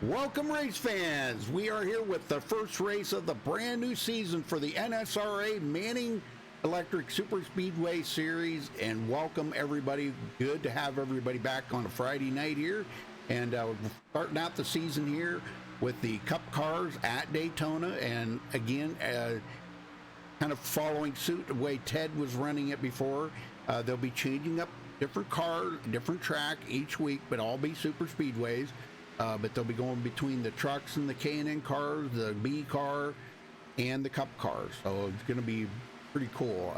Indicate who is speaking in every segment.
Speaker 1: Welcome, race fans. We are here with the first race of the brand new season for the NSRA Manning Electric Super Speedway Series, and welcome everybody. Good to have everybody back on a Friday night here, and we're starting out the season here with the Cup cars at Daytona, and again, kind of following suit the way Ted was running it before. They'll be changing up different cars, different track each week, but all be super speedways. But they'll be going between the trucks and the K&N cars, the B car, and the Cup cars. So it's going to be pretty cool.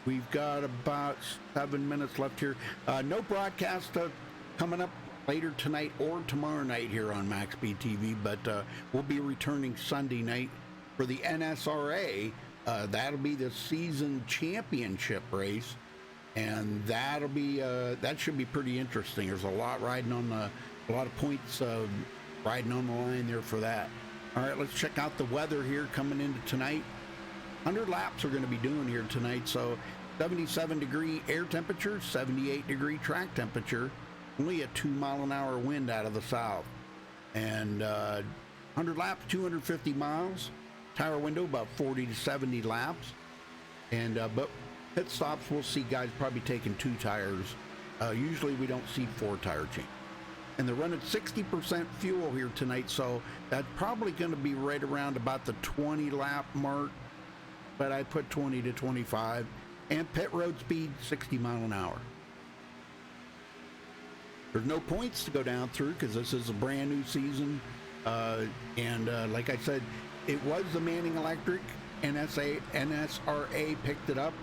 Speaker 1: We've got about 7 minutes left here. No broadcast coming up later tonight or tomorrow night here on MaxSpeedTV, but we'll be returning Sunday night for the NSRA. That'll be the season championship race. And that'll be that should be pretty interesting. There's a lot riding on a lot of points riding on the line there for that. All right, let's check out the weather here coming into tonight. 100 laps we're going to be doing here tonight. So 77-degree air temperature, 78-degree track temperature, only a 2-mile-an-hour wind out of the south, and 100 laps, 250 miles. Tire window about 40 to 70 laps, and but pit stops, we'll see guys probably taking 2 tires. Usually we don't see 4 tire change. And they're running 60% fuel here tonight, so that's probably going to be right around about the 20 lap mark, but I put 20 to 25. And pit road speed, 60 mile an hour. There's no points to go down through because this is a brand new season. Like I said, it was the Manning Electric. NSRA picked it up.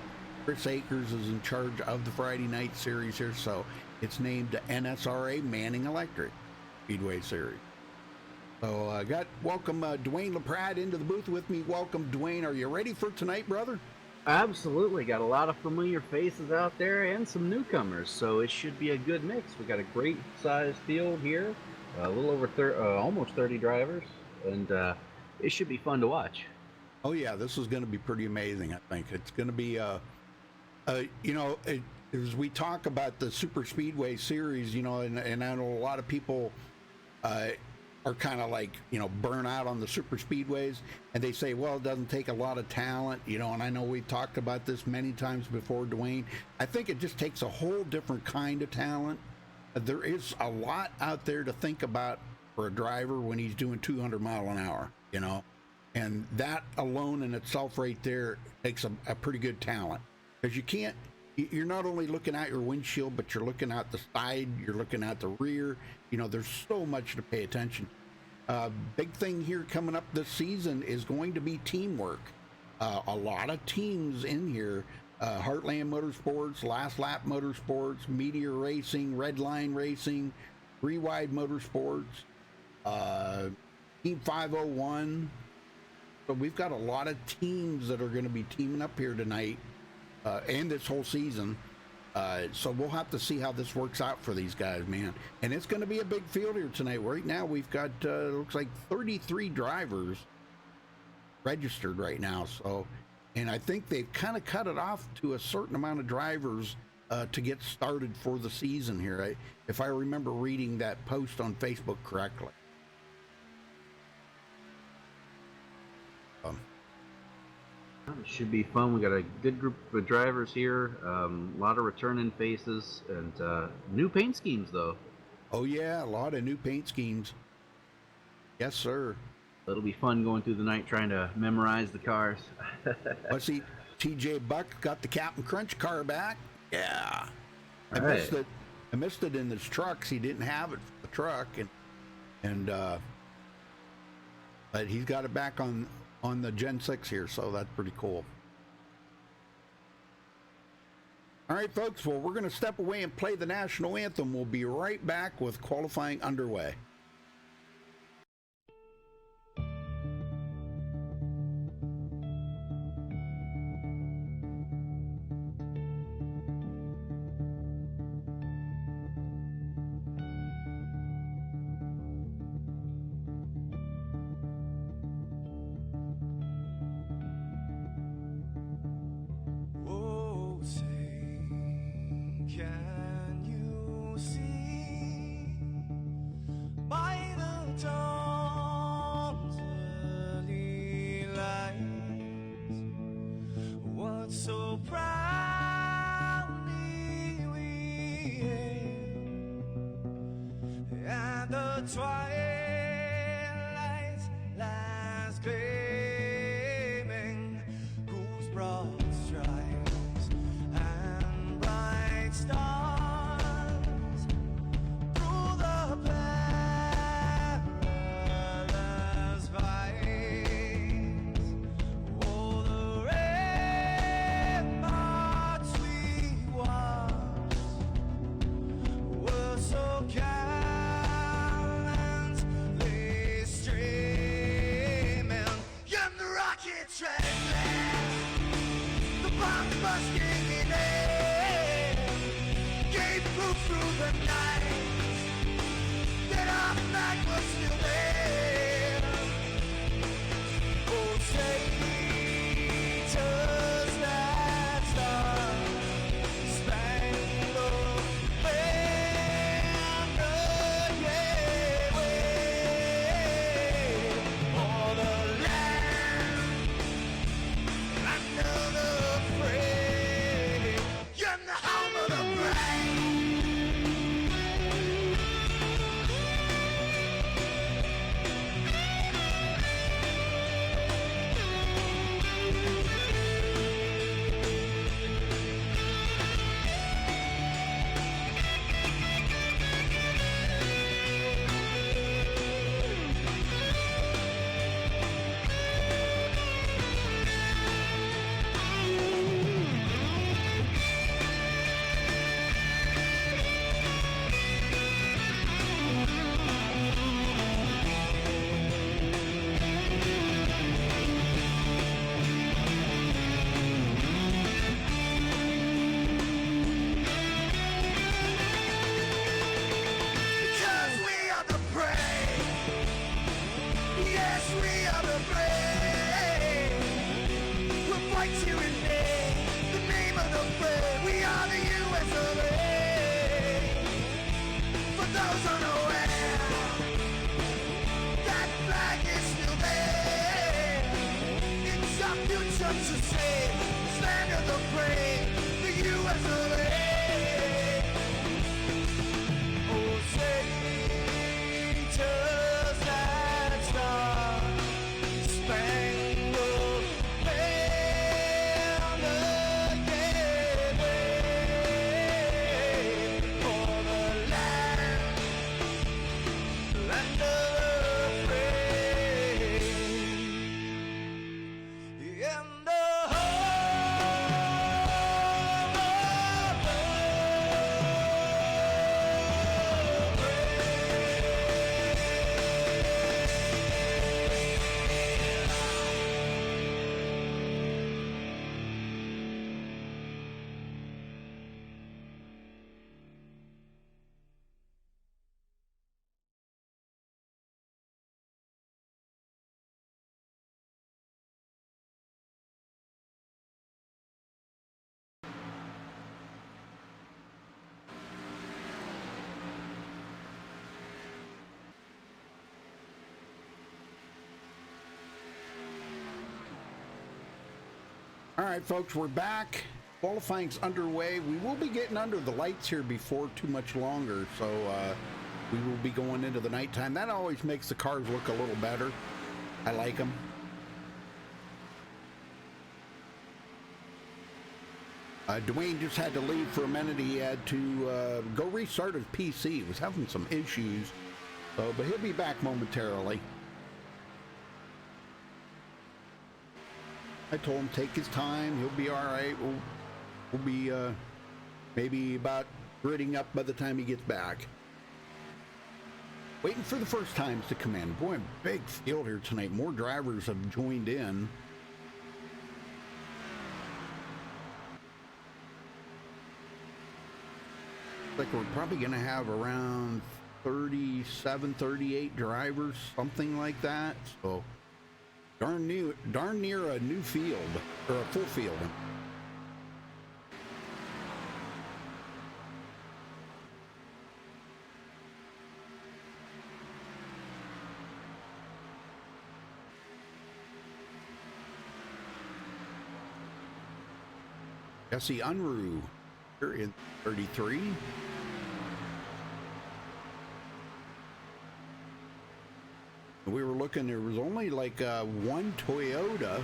Speaker 1: Chris Akers is in charge of the Friday night series here, so it's named the NSRA Manning Electric Speedway Series. So I welcome Dwayne LaPrade into the booth with me. Welcome, Dwayne. Are you ready for tonight, brother?
Speaker 2: Absolutely. Got a lot of familiar faces out there and some newcomers, so it should be a good mix. We got a great sized field here, a little over almost 30 drivers, and it should be fun to watch.
Speaker 1: Oh yeah, this is going to be pretty amazing. I think it's going to be as we talk about the Super Speedway Series, and I know a lot of people are kind of like, burn out on the Super Speedways, and they say, well, it doesn't take a lot of talent, and I know we've talked about this many times before, Dwayne. I think it just takes a whole different kind of talent. There is a lot out there to think about for a driver when he's doing 200 mile an hour, and that alone in itself right there takes a pretty good talent. Because you're not only looking at your windshield, but you're looking at the side, you're looking at the rear. There's so much to pay attention. Big thing here coming up this season is going to be teamwork. A lot of teams in here. Heartland Motorsports, Last Lap Motorsports, Meteor Racing, Red Line Racing, Three Wide Motorsports, Team 501. So we've got a lot of teams that are going to be teaming up here tonight. And this whole season. So we'll have to see how this works out for these guys, man. And it's going to be a big field here tonight. Right now, we've got, looks like 33 drivers registered right now. So, and I think they've kind of cut it off to a certain amount of drivers to get started for the season here. If I remember reading that post on Facebook correctly.
Speaker 2: It should be fun. We got a good group of drivers here, a lot of returning faces, and new paint schemes, though.
Speaker 1: Oh, yeah, a lot of new paint schemes. Yes, sir.
Speaker 2: It'll be fun going through the night trying to memorize the cars.
Speaker 1: Let's see, TJ Buck got the Captain Crunch car back. Yeah. I missed it in his trucks. He didn't have it for the truck, but he's got it back on the Gen 6 here, so that's pretty cool. All right, folks, well, we're going to step away and play the national anthem. We'll be right back with qualifying underway.
Speaker 3: Can you see so proudly we hailed, and the twilight's last gleaming, whose broad stripes and bright stars through the perilous fights, oh, the ramparts we watched were so gallantly streaming, and the rocket trembled, the bombs bursting in air, gave proof through the night that our flag was still there. Oh, say, does that star-spangled banner yet wave o'er the land under the fray, and the home of the brave? Because we are the brave. Yes, we are the brave. We'll fight to invade the name of the brave. We are the US of A. For those unaware, that flag is still there. It's our future to save this land of the brave, the US of A. Oh, say, does that star-spangled banner yet wave o'er the land of the free, and the home of the
Speaker 1: All right, folks, we're back. Qualifying's underway. We will be getting under the lights here before too much longer, so we will be going into the nighttime. That always makes the cars look a little better. I like them. Dwayne just had to leave for a minute. He had to go restart his PC. He was having some issues, so, but he'll be back momentarily. I told him take his time. He'll be all right. We'll be maybe about gritting up by the time he gets back. Waiting for the first times to come in. Boy, big field here tonight. More drivers have joined in. Like we're probably going to have around 37, 38 drivers, something like that. So darn near a new field, or a full field. Jesse Unruh here in 33. We were looking, there was only like one Toyota,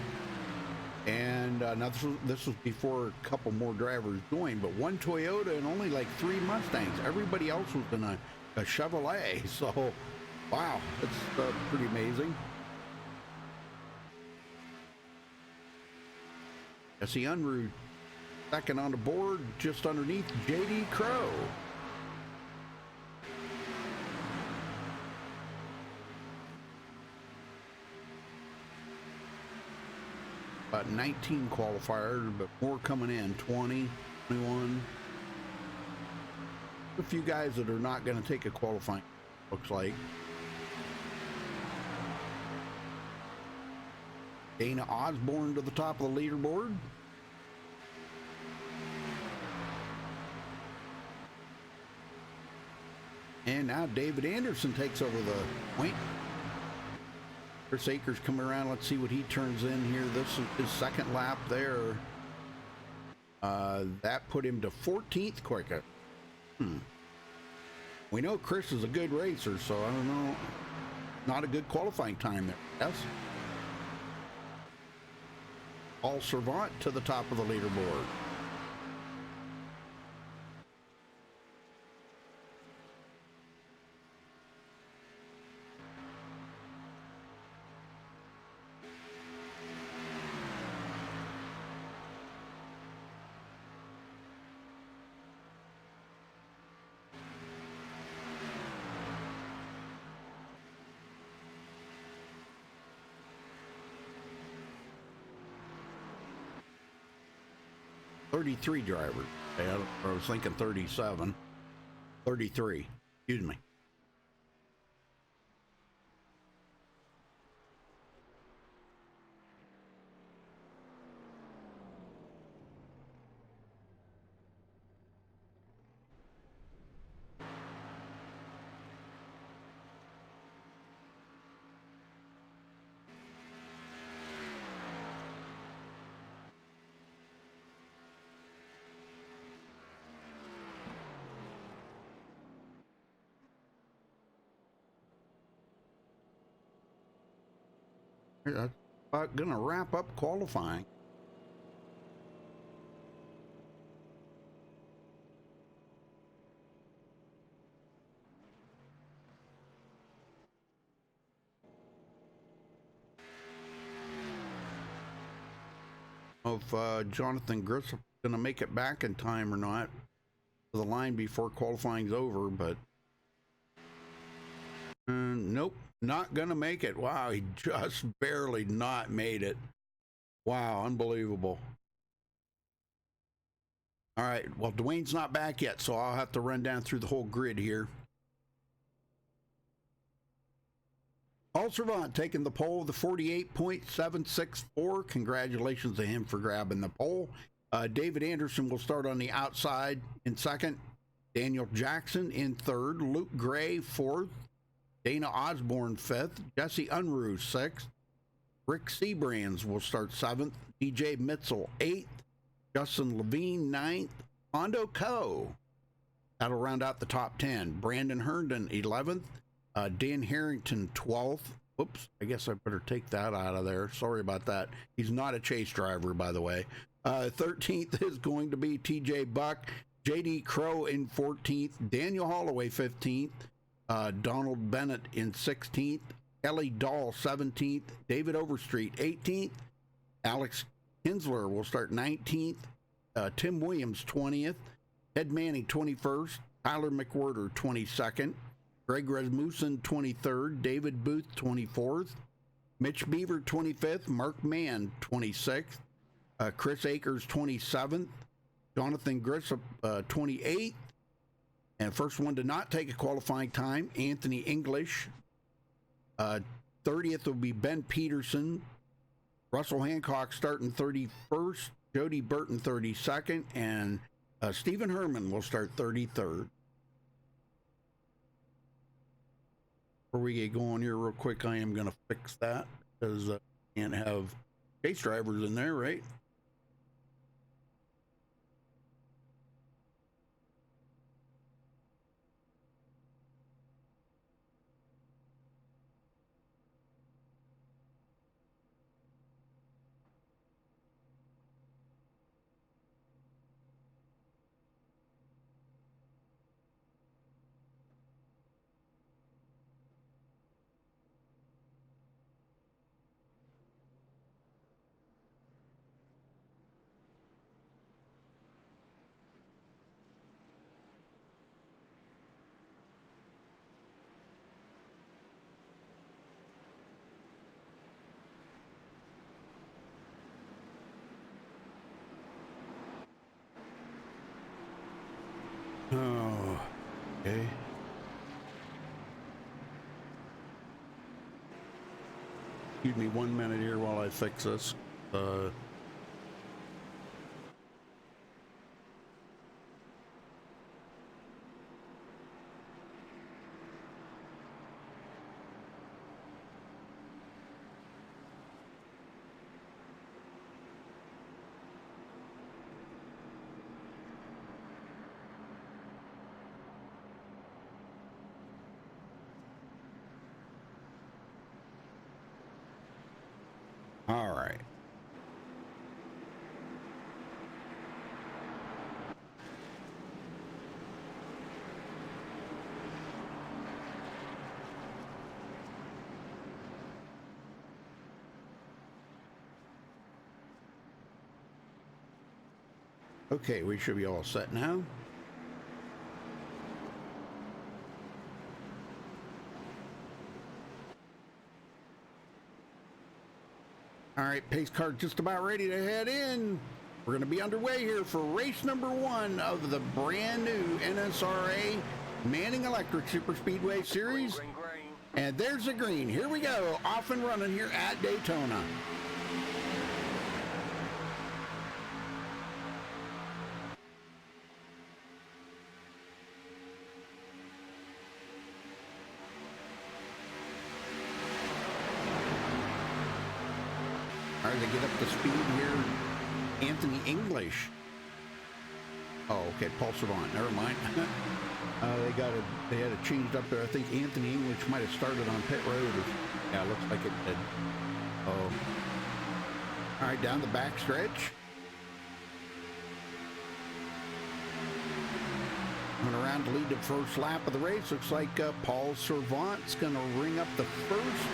Speaker 1: and now this was before a couple more drivers joined, but one Toyota and only like 3 Mustangs. Everybody else was in a Chevrolet, so wow, that's pretty amazing. Jesse Unruh second on the board, just underneath J.D. Crow. About 19 qualifiers, but more coming in, 20, 21. A few guys that are not going to take a qualifying, looks like. Dana Osborne to the top of the leaderboard. And now David Anderson takes over the point. Chris Akers coming around. Let's see what he turns in here. This is his second lap there. That put him to 14th quicker. We know Chris is a good racer, so I don't know. Not a good qualifying time there. Yes. Paul Servant to the top of the leaderboard. $33 drivers. I was thinking 37. 33. Excuse me. That's about gonna wrap up qualifying. If Jonathan Grissom gonna make it back in time or not to the line before qualifying's over, but nope, not gonna make it. Wow, he just barely not made it. Wow, unbelievable. All right, well, Dwayne's not back yet, so I'll have to run down through the whole grid here. Paul Servant taking the pole of the 48.764. Congratulations to him for grabbing the pole. David Anderson will start on the outside in second. Daniel Jackson in third. Luke Gray fourth. Dana Osborne fifth. Jesse Unruh sixth. Rick Seabrands will start seventh. DJ Mitchell eighth. Justin Levine ninth. Hondo Coe. That'll round out the top 10. Brandon Herndon 11th. Dan Harrington 12th. Whoops, I guess I better take that out of there. Sorry about that. He's not a chase driver, by the way. 13th is going to be TJ Buck. JD Crow in 14th. Daniel Holloway 15th. Donald Bennett in 16th. Ellie Dahl 17th. David Overstreet 18th. Alex Kinsler will start 19th. Tim Williams 20th. Ed Manning 21st. Tyler McWhirter 22nd. Greg Rasmussen 23rd. David Booth 24th. Mitch Beaver 25th. Mark Mann 26th. Chris Akers 27th. Jonathan Grissom 28th. And first one to not take a qualifying time, Anthony English. 30th will be Ben Peterson. Russell Hancock starting 31st. Jody Burton 32nd. And Stephen Herman will start 33rd. Before we get going here real quick, I am going to fix that because I can't have chase drivers in there, right? Okay. Excuse me 1 minute here while I fix this. All right. Okay, we should be all set now. All right, pace car just about ready to head in. We're going to be underway here for race number 1 of the brand new NSRA Manning Electric Super Speedway Series.
Speaker 3: Green, green.
Speaker 1: And there's the green. Here we go, off and running here at Daytona. All right, they get up to speed here. Anthony English. Oh, okay, Paul Savant. Never mind. They had it changed up there. I think Anthony English might have started on pit road. Yeah, looks like it did. Oh. All right, down the back stretch. Coming around to lead the first lap of the race. Looks like Paul Servant's going to ring up the first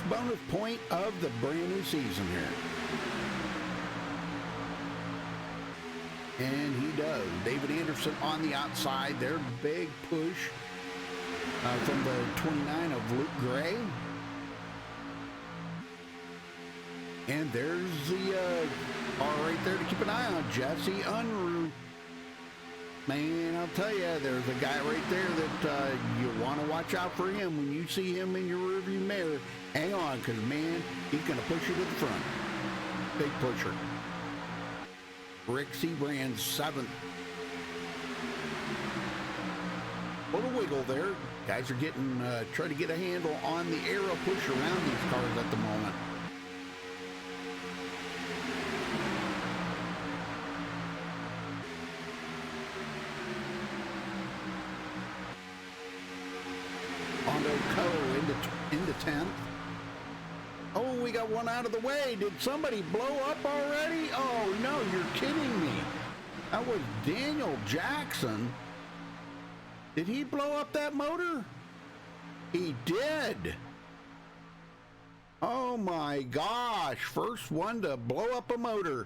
Speaker 1: bonus point of the brand new season here. And he does. David Anderson on the outside there. Big push from the 29 of Luke Gray. And there's the car right there to keep an eye on, Jesse Unruh. Man, I'll tell you, there's a guy right there that you want to watch out for him. When you see him in your rearview mirror, hang on, because, man, he's going to push you to the front. Big pusher. Rick Seabrand's 7th. Little wiggle there. Guys are getting, trying to get a handle on the aero push around these cars at the moment. Into 10th. Oh, we got one out of the way. Did somebody blow up already? Oh, no, you're kidding me. That was Daniel Jackson. Did he blow up that motor? He did. Oh, my gosh. First one to blow up a motor.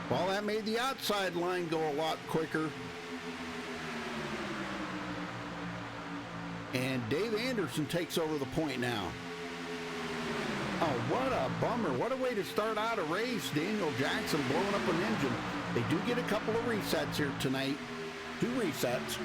Speaker 1: Well, that made the outside line go a lot quicker. And Dave Anderson takes over the point now. Oh, what a bummer. What a way to start out a race. Daniel Jackson blowing up an engine. They do get a couple of resets here tonight. 2 resets.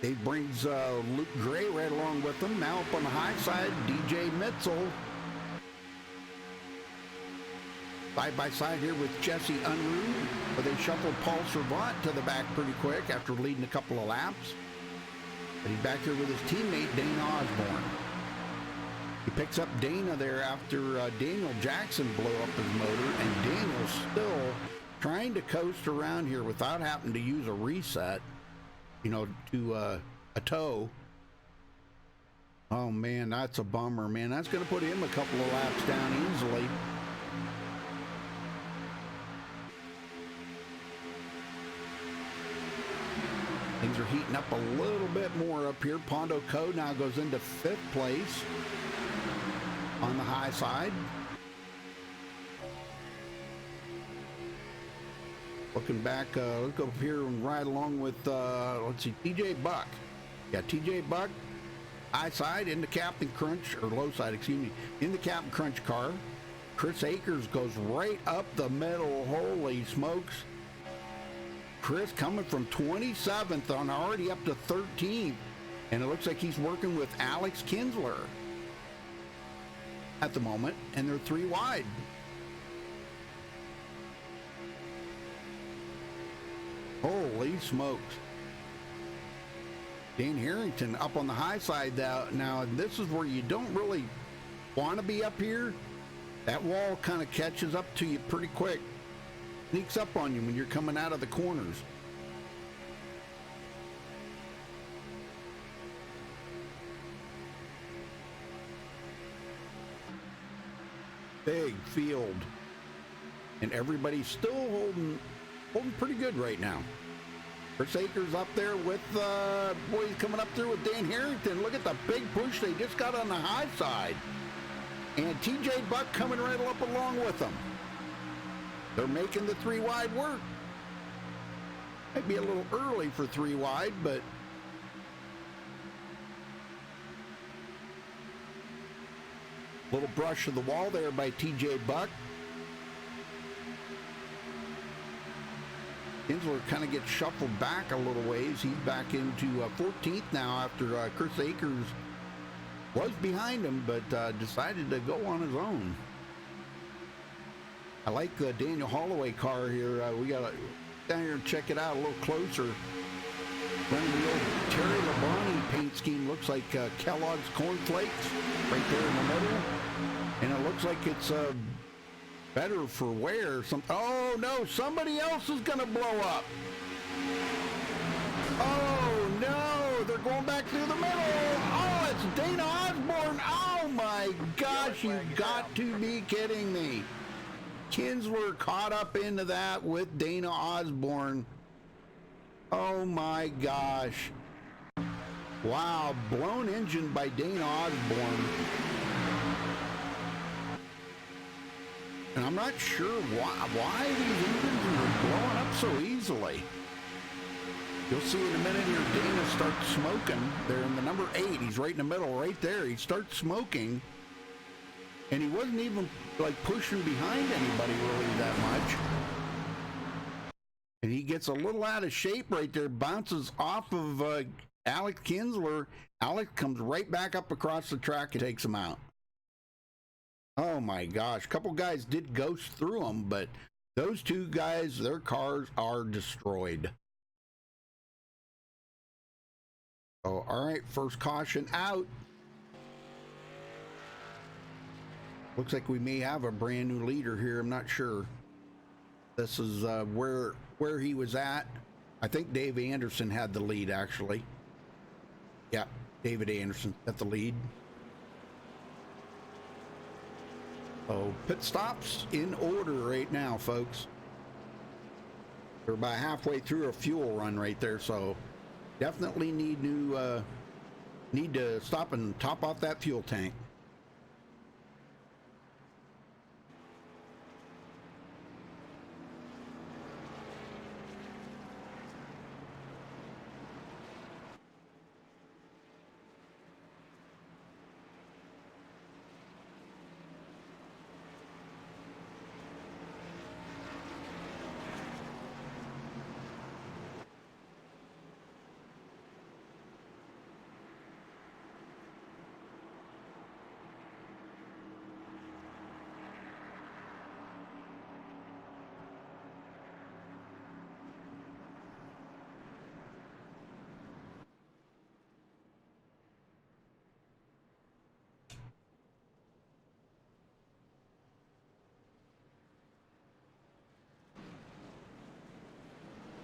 Speaker 1: Dave brings Luke Gray right along with them. Now up on the high side, DJ Mitzel. Side by side here with Jesse Unruh, where they shuffled Paul Servant to the back pretty quick after leading a couple of laps. And he's back here with his teammate, Dana Osborne. He picks up Dana there after Daniel Jackson blew up his motor, and Daniel's still trying to coast around here without having to use a reset, you know, to a tow. Oh, man, that's a bummer, man. That's going to put him a couple of laps down easily. Things are heating up a little bit more up here. Pondo Co now goes into 5th place on the high side. Looking back, let's go up here and ride along with, let's see, TJ Buck. Got TJ Buck, high side in the Captain Crunch, or low side, excuse me, in the Captain Crunch car. Chris Akers goes right up the middle. Holy smokes. Chris coming from 27th on already up to 13th. And it looks like he's working with Alex Kinsler at the moment, and they're 3 wide. Holy smokes. Dan Harrington up on the high side now. This is where you don't really want to be up here. That wall kind of catches up to you pretty quick. Sneaks up on you when you're coming out of the corners. Big field. And everybody's still holding pretty good right now. Chris Akers up there with, boy, he's coming up through with Dan Harrington. Look at the big push they just got on the high side. And TJ Buck coming right up along with them. They're making the 3 wide work. Might be a little early for 3 wide, but little brush of the wall there by TJ Buck. Kinsler kind of gets shuffled back a little ways. He's back into 14th now after Chris Akers was behind him, but decided to go on his own. I like the Daniel Holloway car here. We got to down here and check it out a little closer. Running the old Terry Labonte paint scheme. Looks like Kellogg's cornflakes right there in the middle. And it looks like it's better for wear. Oh no, somebody else is going to blow up. Oh no, they're going back through the middle. Oh, it's Dana Osborne. Oh my gosh, you got to be kidding me. Kinsler caught up into that with Dana Osborne. Oh my gosh. Wow, blown engine by Dana Osborne. And I'm not sure why these engines are blowing up so easily. You'll see in a minute here, Dana starts smoking. They're in the number 8. He's right in the middle, right there. He starts smoking. And he wasn't even like pushing behind anybody really that much. And he gets a little out of shape right there, bounces off of Alex Kinsler. Alex comes right back up across the track and takes him out. Oh my gosh, a couple guys did ghost through them, but those 2 guys, their cars are destroyed. Oh, all right, first caution out. Looks like we may have a brand new leader here. I'm not sure. This is where he was at. I think Dave Anderson had the lead, actually. Yeah, David Anderson got the lead. Oh, pit stops in order right now, folks. We're about halfway through a fuel run right there, so definitely need to stop and top off that fuel tank.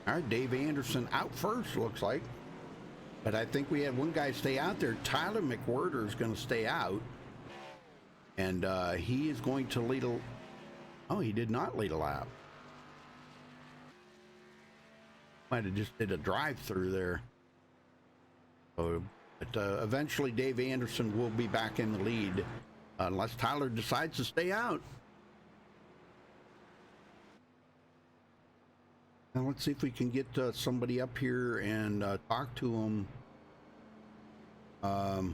Speaker 1: All right, Dave Anderson out first, looks like. But I think we had one guy stay out there. Tyler McWhirter is going to stay out. And he is going to lead a... Oh, he did not lead a lap. Might have just did a drive-through there. So, but eventually Dave Anderson will be back in the lead. Unless Tyler decides to stay out. Now let's see if we can get somebody up here and talk to him. How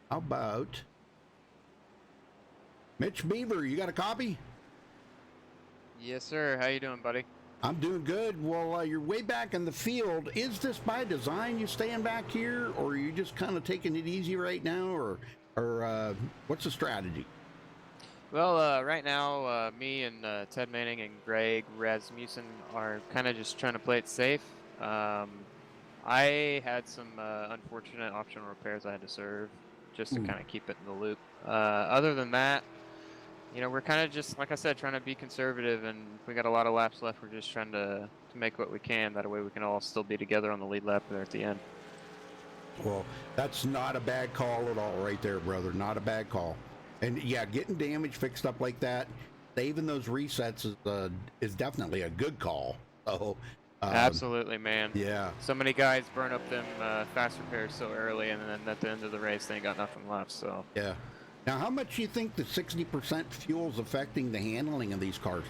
Speaker 1: about Mitch Beaver? You got a copy?
Speaker 4: Yes, sir. How you doing, buddy?
Speaker 1: I'm doing good. Well, you're way back in the field. Is this by design? You staying back here, or are you just kind of taking it easy right now, or what's the strategy?
Speaker 4: Well, right now, me and Ted Manning and Greg Rasmussen are kind of just trying to play it safe. I had some unfortunate optional repairs I had to serve just to kind of keep it in the loop. Other than that, you know, we're kind of just, like I said, trying to be conservative, and we got a lot of laps left. We're just trying to make what we can. That way we can all still be together on the lead lap there at the end.
Speaker 1: Well, that's not a bad call at all right there, brother. Not a bad call. And yeah, getting damage fixed up like that, saving those resets is definitely a good call. So,
Speaker 4: absolutely, man.
Speaker 1: Yeah.
Speaker 4: So many guys burn up them fast repairs so early, and then at the end of the race, they ain't got nothing left. So
Speaker 1: yeah. Now, how much do you think the 60% fuel is affecting the handling of these cars?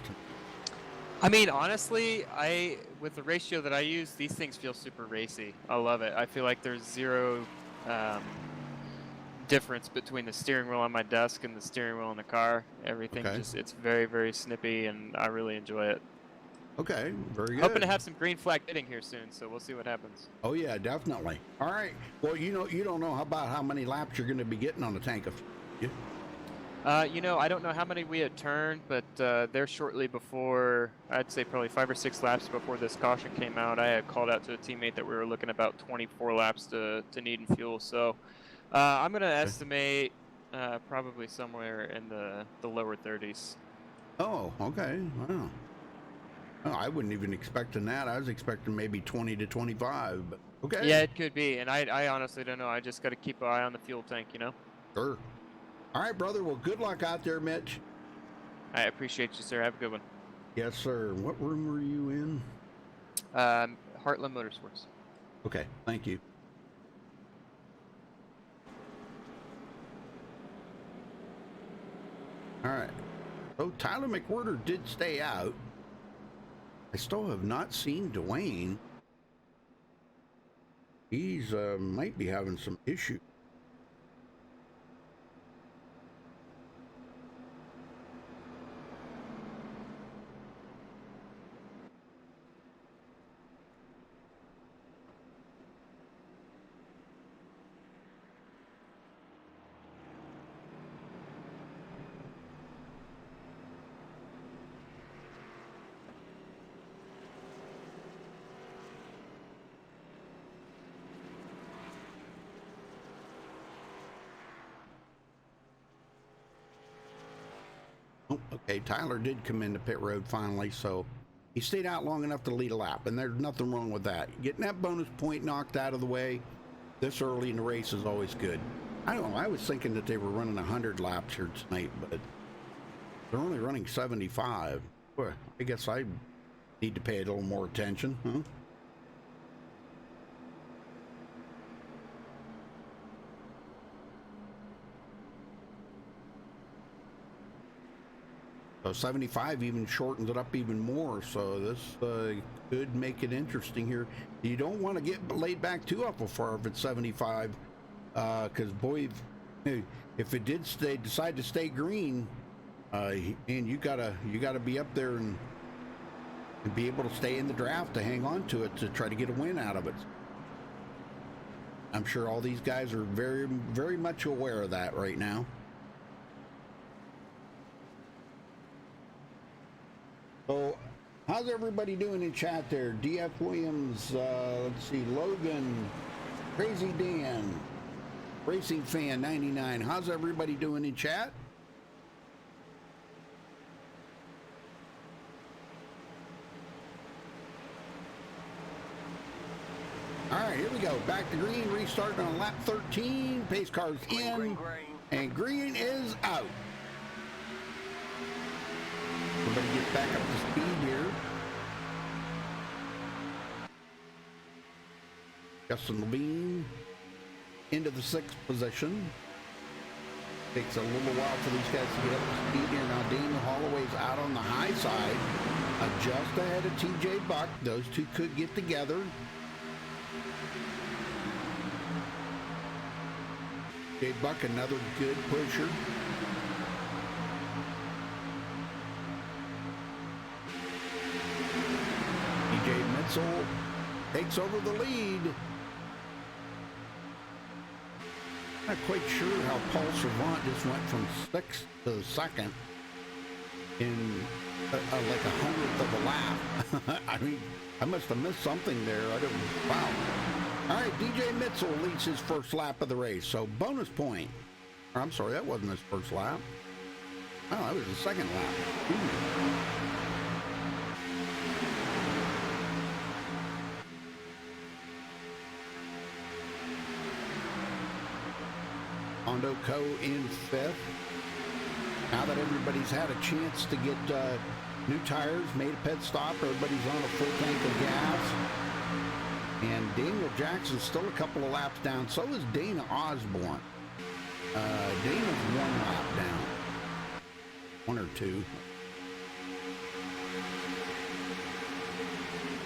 Speaker 4: I mean, honestly, with the ratio that I use, these things feel super racy. I love it. I feel like there's zero difference between the steering wheel on my desk and the steering wheel in the car. Everything it's very, very snippy, and I really enjoy it.
Speaker 1: Okay, very good.
Speaker 4: Hoping to have some green flag hitting here soon, so we'll see what happens.
Speaker 1: Oh yeah, definitely. All right. Well, you don't know about how many laps you're going to be getting on the tank of.
Speaker 4: You know, I don't know how many we had turned, but there shortly before, I'd say probably 5 or 6 laps before this caution came out, I had called out to a teammate that we were looking about 24 laps to need in fuel. So I'm going to estimate probably somewhere in the lower 30s.
Speaker 1: Oh, okay. Wow. Oh, I wouldn't even expecting that. I was expecting maybe 20 to 25. But okay.
Speaker 4: Yeah, it could be. And I honestly don't know. I just got to keep an eye on the fuel tank, you know?
Speaker 1: Sure. All right, brother. Well, good luck out there, Mitch.
Speaker 4: I appreciate you, sir. Have a good one.
Speaker 1: Yes, sir. What room were you in?
Speaker 4: Heartland Motorsports.
Speaker 1: Okay. Thank you. All right. So Tyler McWhirter did stay out. I still have not seen Dwayne. He's might be having some issues. Okay, Tyler did come into pit road finally, so he stayed out long enough to lead a lap, and there's nothing wrong with that. Getting that bonus point knocked out of the way this early in the race is always good. I don't know, I was thinking that they were running 100 laps here tonight, but they're only running 75. Well, I guess I need to pay a little more attention, huh? So 75 even shortens it up even more, so this could make it interesting here. You don't want to get laid back too awful far if it's 75, because boy, if it did decide to stay green, and you gotta be up there and be able to stay in the draft to hang on to it to try to get a win out of it. I'm sure all these guys are very, very much aware of that right now. So, how's everybody doing in chat there? DF Williams, let's see, Logan, Crazy Dan, Racing Fan 99. How's everybody doing in chat? All right, here we go. Back to green, restarting on lap 13. Pace car's in, and green is out. Everybody get back up to speed here. Justin Levine into the 6th position. Takes a little while for these guys to get up to speed here. Now Daniel Holloway's out on the high side, just ahead of TJ Buck. Those two could get together. J Buck, another good pusher. DJ Mitzel takes over the lead. Not quite sure how Paul Servant just went from 6th to 2nd in like 100th of a lap. I mean, I must have missed something there. I don't. Wow. All right, DJ Mitzel leads his first lap of the race, so bonus point. Or, I'm sorry, that wasn't his first lap. Oh, that was his second lap. Hondo Co in 5th. Now that everybody's had a chance to get new tires, made a pit stop, everybody's on a full tank of gas. And Daniel Jackson's still a couple of laps down. So is Dana Osborne. Dana's 1 lap down. 1 or 2.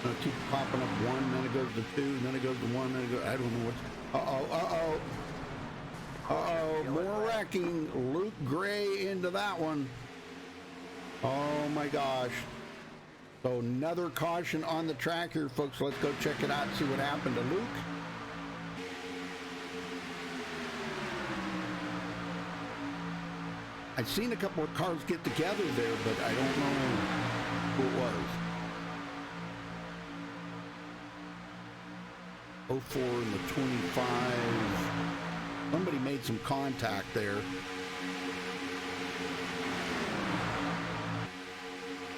Speaker 1: It'll keep popping up 1, then it goes to 2, then it goes to 1, then it goes. I don't know what's. More wrecking. Luke Gray into that one. Oh my gosh. So another caution on the track here, folks. Let's go check it out and see what happened to Luke. I've seen a couple of cars get together there, but I don't know who it was. 04 and the 25. Somebody made some contact there.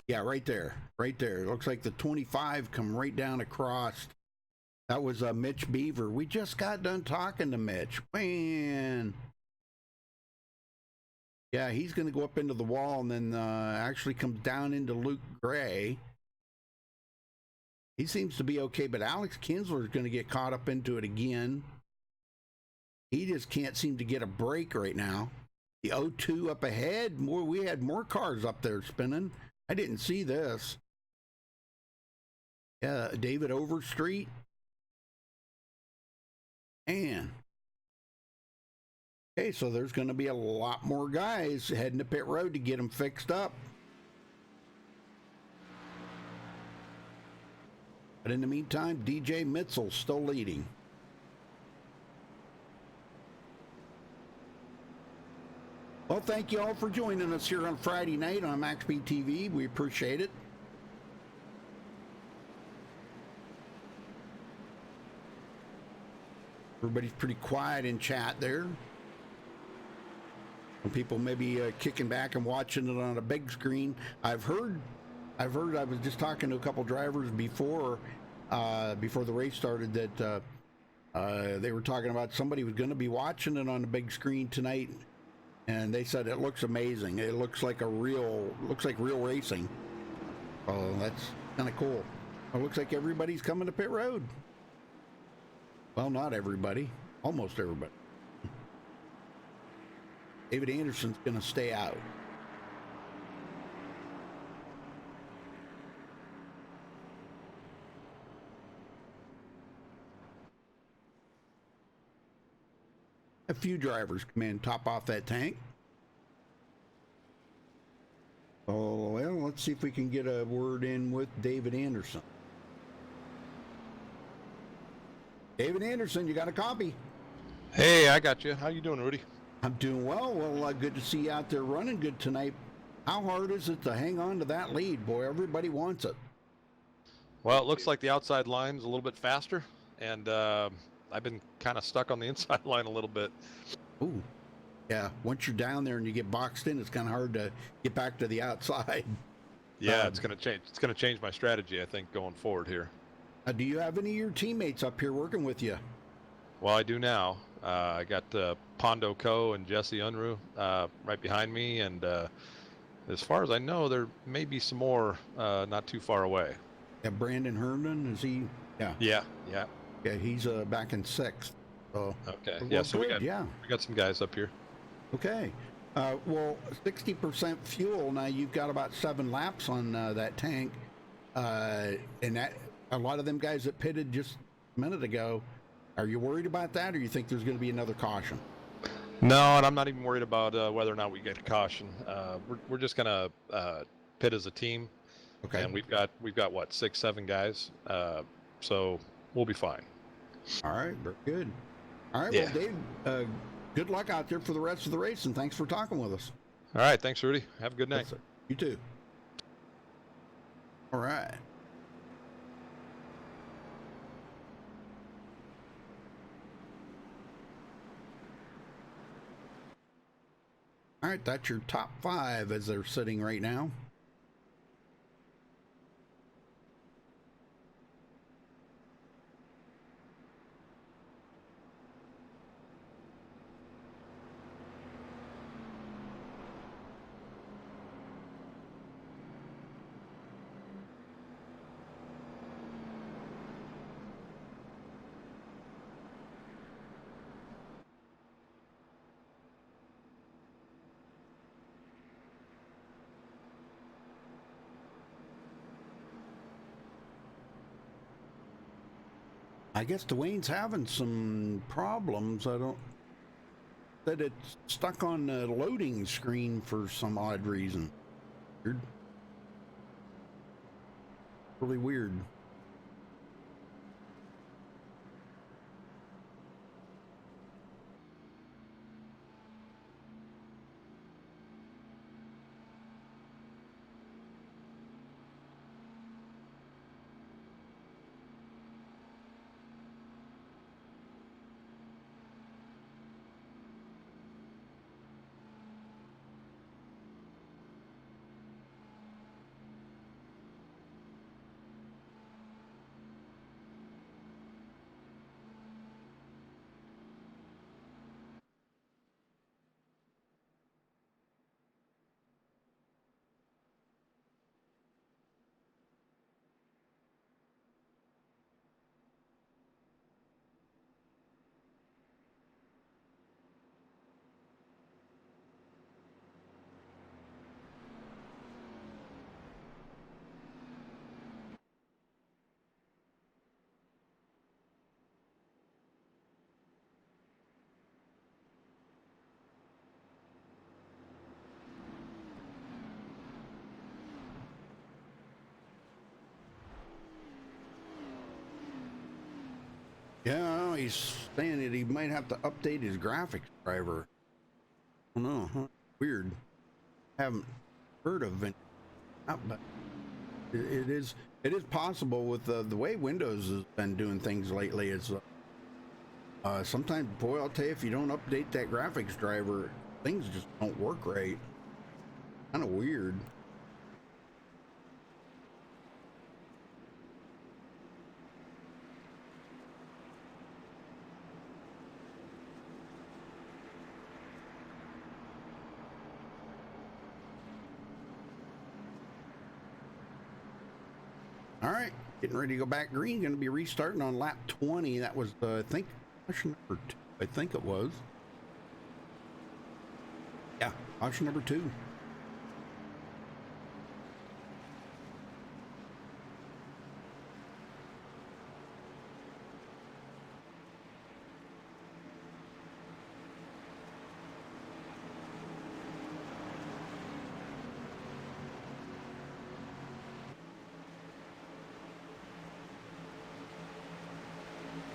Speaker 1: Yeah, right there. Right there. It looks like the 25 come right down across. That was Mitch Beaver. We just got done talking to Mitch. Man. Yeah, he's going to go up into the wall and then actually comes down into Luke Gray. He seems to be okay, but Alex Kinsler is going to get caught up into it again. He just can't seem to get a break right now. The 02 up ahead. We had more cars up there spinning. I didn't see this. Yeah, David Overstreet. Man. Okay, so there's going to be a lot more guys heading to pit road to get them fixed up. But in the meantime, DJ Mitzel's still leading. Well, thank you all for joining us here on Friday night on MaxSpeedTV. We appreciate it. Everybody's pretty quiet in chat there. Some people maybe kicking back and watching it on a big screen. I've heard. I was just talking to a couple drivers before the race started that they were talking about somebody was going to be watching it on the big screen tonight. And they said it looks amazing. It looks like real racing. Oh, that's kind of cool. It looks like everybody's coming to pit road. Well, not everybody. Almost everybody. David Anderson's going to stay out. A few drivers come in, top off that tank. Oh, well, let's see if we can get a word in with David Anderson. David Anderson, you got a copy?
Speaker 5: Hey, I got you. How you doing, Rudy?
Speaker 1: I'm doing well. Well, good to see you out there running good tonight. How hard is it to hang on to that lead? Boy, everybody wants it.
Speaker 5: Well, it looks like the outside line's a little bit faster, and I've been kind of stuck on the inside line a little bit.
Speaker 1: Ooh, yeah. Once you're down there and you get boxed in, it's kind of hard to get back to the outside.
Speaker 5: Yeah, it's going to change. It's going to change my strategy, I think, going forward here.
Speaker 1: Do you have any of your teammates up here working with you?
Speaker 5: Well, I do now. I got Pondo Co. and Jesse Unruh right behind me, and as far as I know, there may be some more not too far away.
Speaker 1: Yeah, Brandon Herndon, is he? Yeah.
Speaker 5: Yeah.
Speaker 1: Yeah, he's back in 6th. So,
Speaker 5: okay.
Speaker 1: Well,
Speaker 5: Yeah, so
Speaker 1: good,
Speaker 5: we got some guys up here.
Speaker 1: Okay. Well, 60% fuel. Now you've got about 7 laps on that tank, and that a lot of them guys that pitted just a minute ago. Are you worried about that, or you think there's going to be another caution?
Speaker 5: No, and I'm not even worried about whether or not we get a caution. We're just gonna pit as a team,
Speaker 1: Okay.
Speaker 5: and we've got what 6, 7 guys, so we'll be fine.
Speaker 1: All right. Very good. All right.
Speaker 5: Yeah.
Speaker 1: Well, Dave, good luck out there for the rest of the race, and thanks for talking with us.
Speaker 5: All right, thanks, Rudy. Have a good night.
Speaker 1: Yes, sir. You too. All right. All right, that's your top 5 as they're sitting right now. I guess Dwayne's having some problems. That it's stuck on the loading screen for some odd reason. Weird. Really weird. Yeah, he's saying that he might have to update his graphics driver. I don't know, huh? Weird. Haven't heard of it, but it is possible with the way Windows has been doing things lately. It's sometimes, boy, I'll tell you, if you don't update that graphics driver, things just don't work right. Kind of weird. All right, getting ready to go back green. Going to be restarting on lap 20. That was, I think, caution number 2. I think it was. Yeah, caution number 2.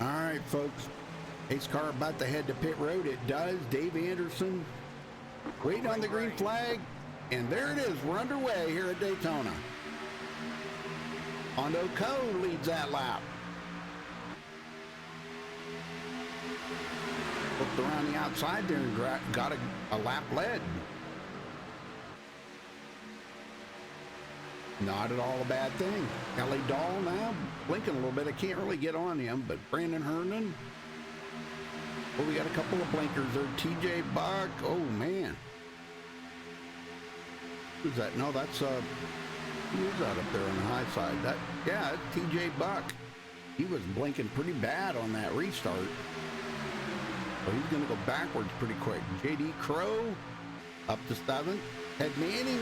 Speaker 1: All right, folks. Pace car about to head to pit road. It does. Dave Anderson waiting on the green flag. And there it is. We're underway here at Daytona. Hondo Co leads that lap. Looked around the outside there and got a lap led. Not at all a bad thing. Kelly Dahl now blinking a little bit. I can't really get on him, but Brandon Herndon. Oh, we got a couple of blinkers there. TJ Buck. Oh, man. Who's that? No, that's who's that up there on the high side? Yeah, that's TJ Buck. He was blinking pretty bad on that restart. So he's going to go backwards pretty quick. JD Crow up to 7th. Ted Manning,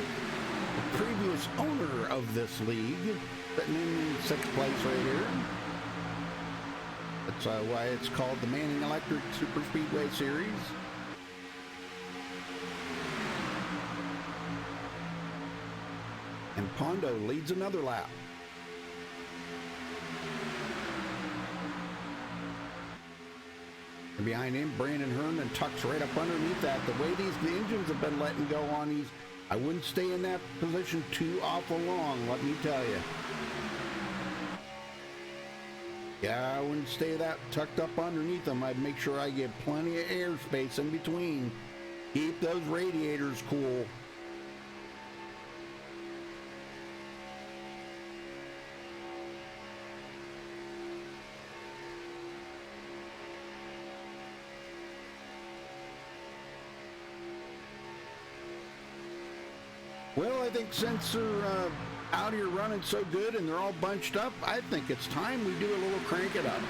Speaker 1: the previous owner of this league, sitting in 6th place right here. That's why it's called the Manning Electric Super Speedway Series. Pondo leads another lap. And behind him, Brandon Herman tucks right up underneath that. The way the engines have been letting go on these, I wouldn't stay in that position too awful long, let me tell you. Yeah, I wouldn't stay that tucked up underneath them. I'd make sure I get plenty of airspace in between. Keep those radiators cool. Well, I think since they're out here running so good and they're all bunched up, I think it's time we do a little crank it up.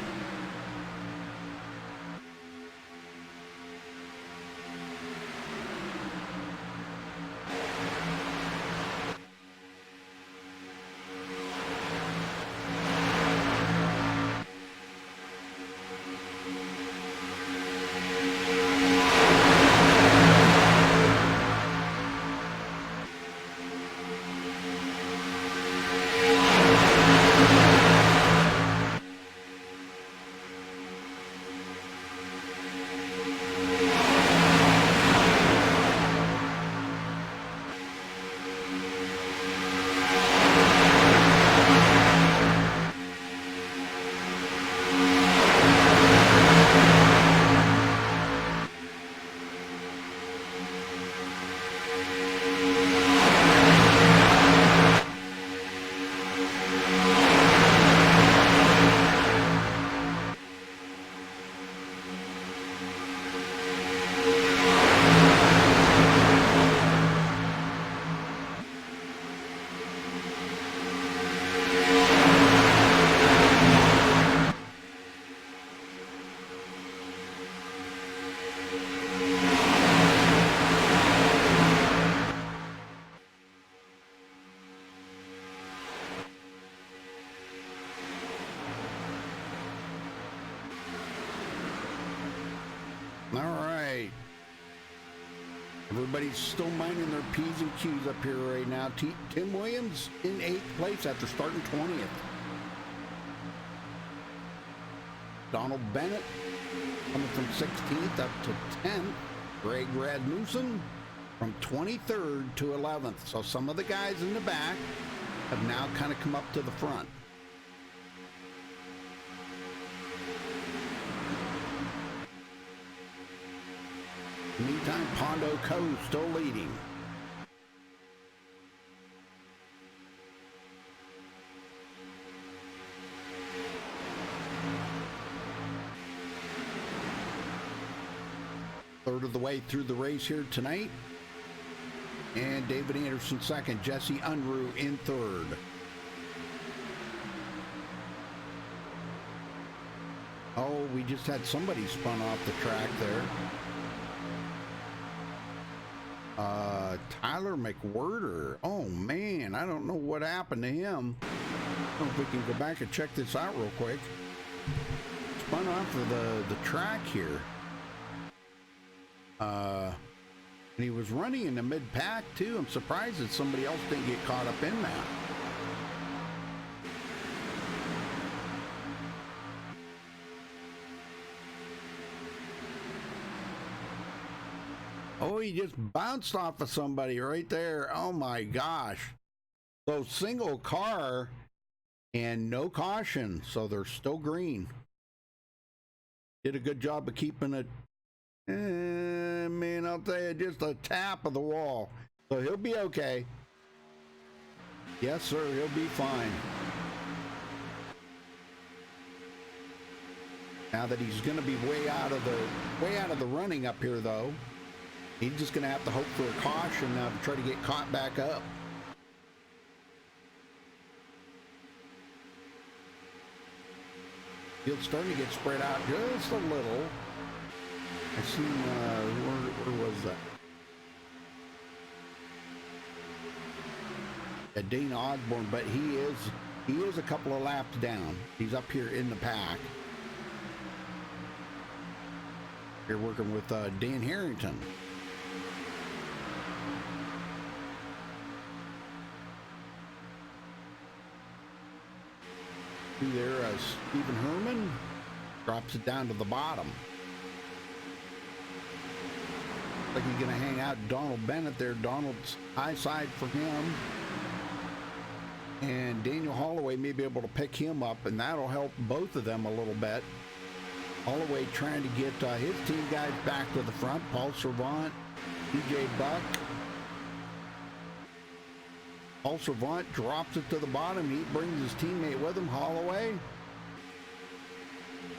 Speaker 1: All right. Everybody's still minding their P's and Q's up here right now. Tim Williams in 8th place after starting 20th. Donald Bennett coming from 16th up to 10th. Greg Radmussen from 23rd to 11th. So some of the guys in the back have now kind of come up to the front. Meantime, Pondo Co. still leading. Third of the way through the race here tonight. And David Anderson second, Jesse Unruh in third. Oh, we just had somebody spun off the track there. Tyler McWhirter. Oh man, I don't know what happened to him. I don't know if we can go back and check this out real quick. Spun off of the track here. And he was running in the mid-pack too. I'm surprised that somebody else didn't get caught up in that. Oh, he just bounced off of somebody right there. Oh my gosh. So single car and no caution. So they're still green. Did a good job of keeping it. Man, I'll tell you, just a tap of the wall. So he'll be okay. Yes, sir, he'll be fine. Now that he's going to be way out of the running up here, though. He's just going to have to hope for a caution now to try to get caught back up. Field's starting to get spread out just a little. I seen, where was that? Dana Osborne, but he is a couple of laps down. He's up here in the pack. You're working with Dan Harrington. through there. Stephen Herman drops it down to the bottom. Like he's going to hang out Donald Bennett there. Donald's high side for him. And Daniel Holloway may be able to pick him up, and that'll help both of them a little bit. Holloway trying to get his team guys back to the front. Paul Servant, DJ Buck. Paul Servant drops it to the bottom. He brings his teammate with him, Holloway.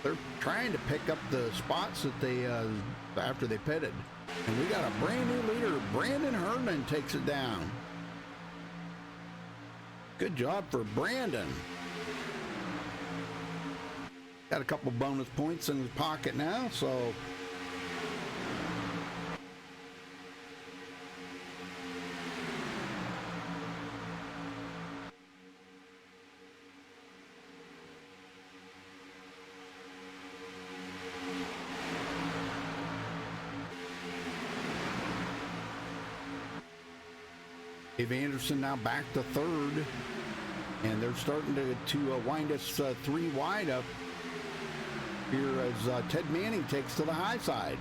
Speaker 1: They're trying to pick up the spots that they after they pitted. And we got a brand new leader. Brandon Herman takes it down. Good job for Brandon. Got a couple bonus points in his pocket now, so Dave Anderson now back to third, and they're starting to wind us 3 wide up here as Ted Manning takes to the high side.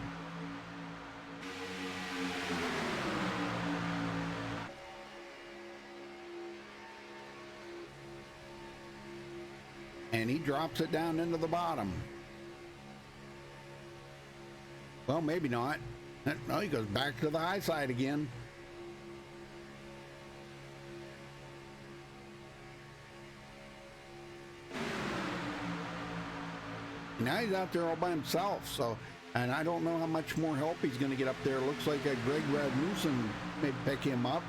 Speaker 1: And he drops it down into the bottom. Well, maybe not. No, he goes back to the high side again. Now he's out there all by himself, so, and I don't know how much more help he's going to get up there. It looks like Greg Rasmussen may pick him up,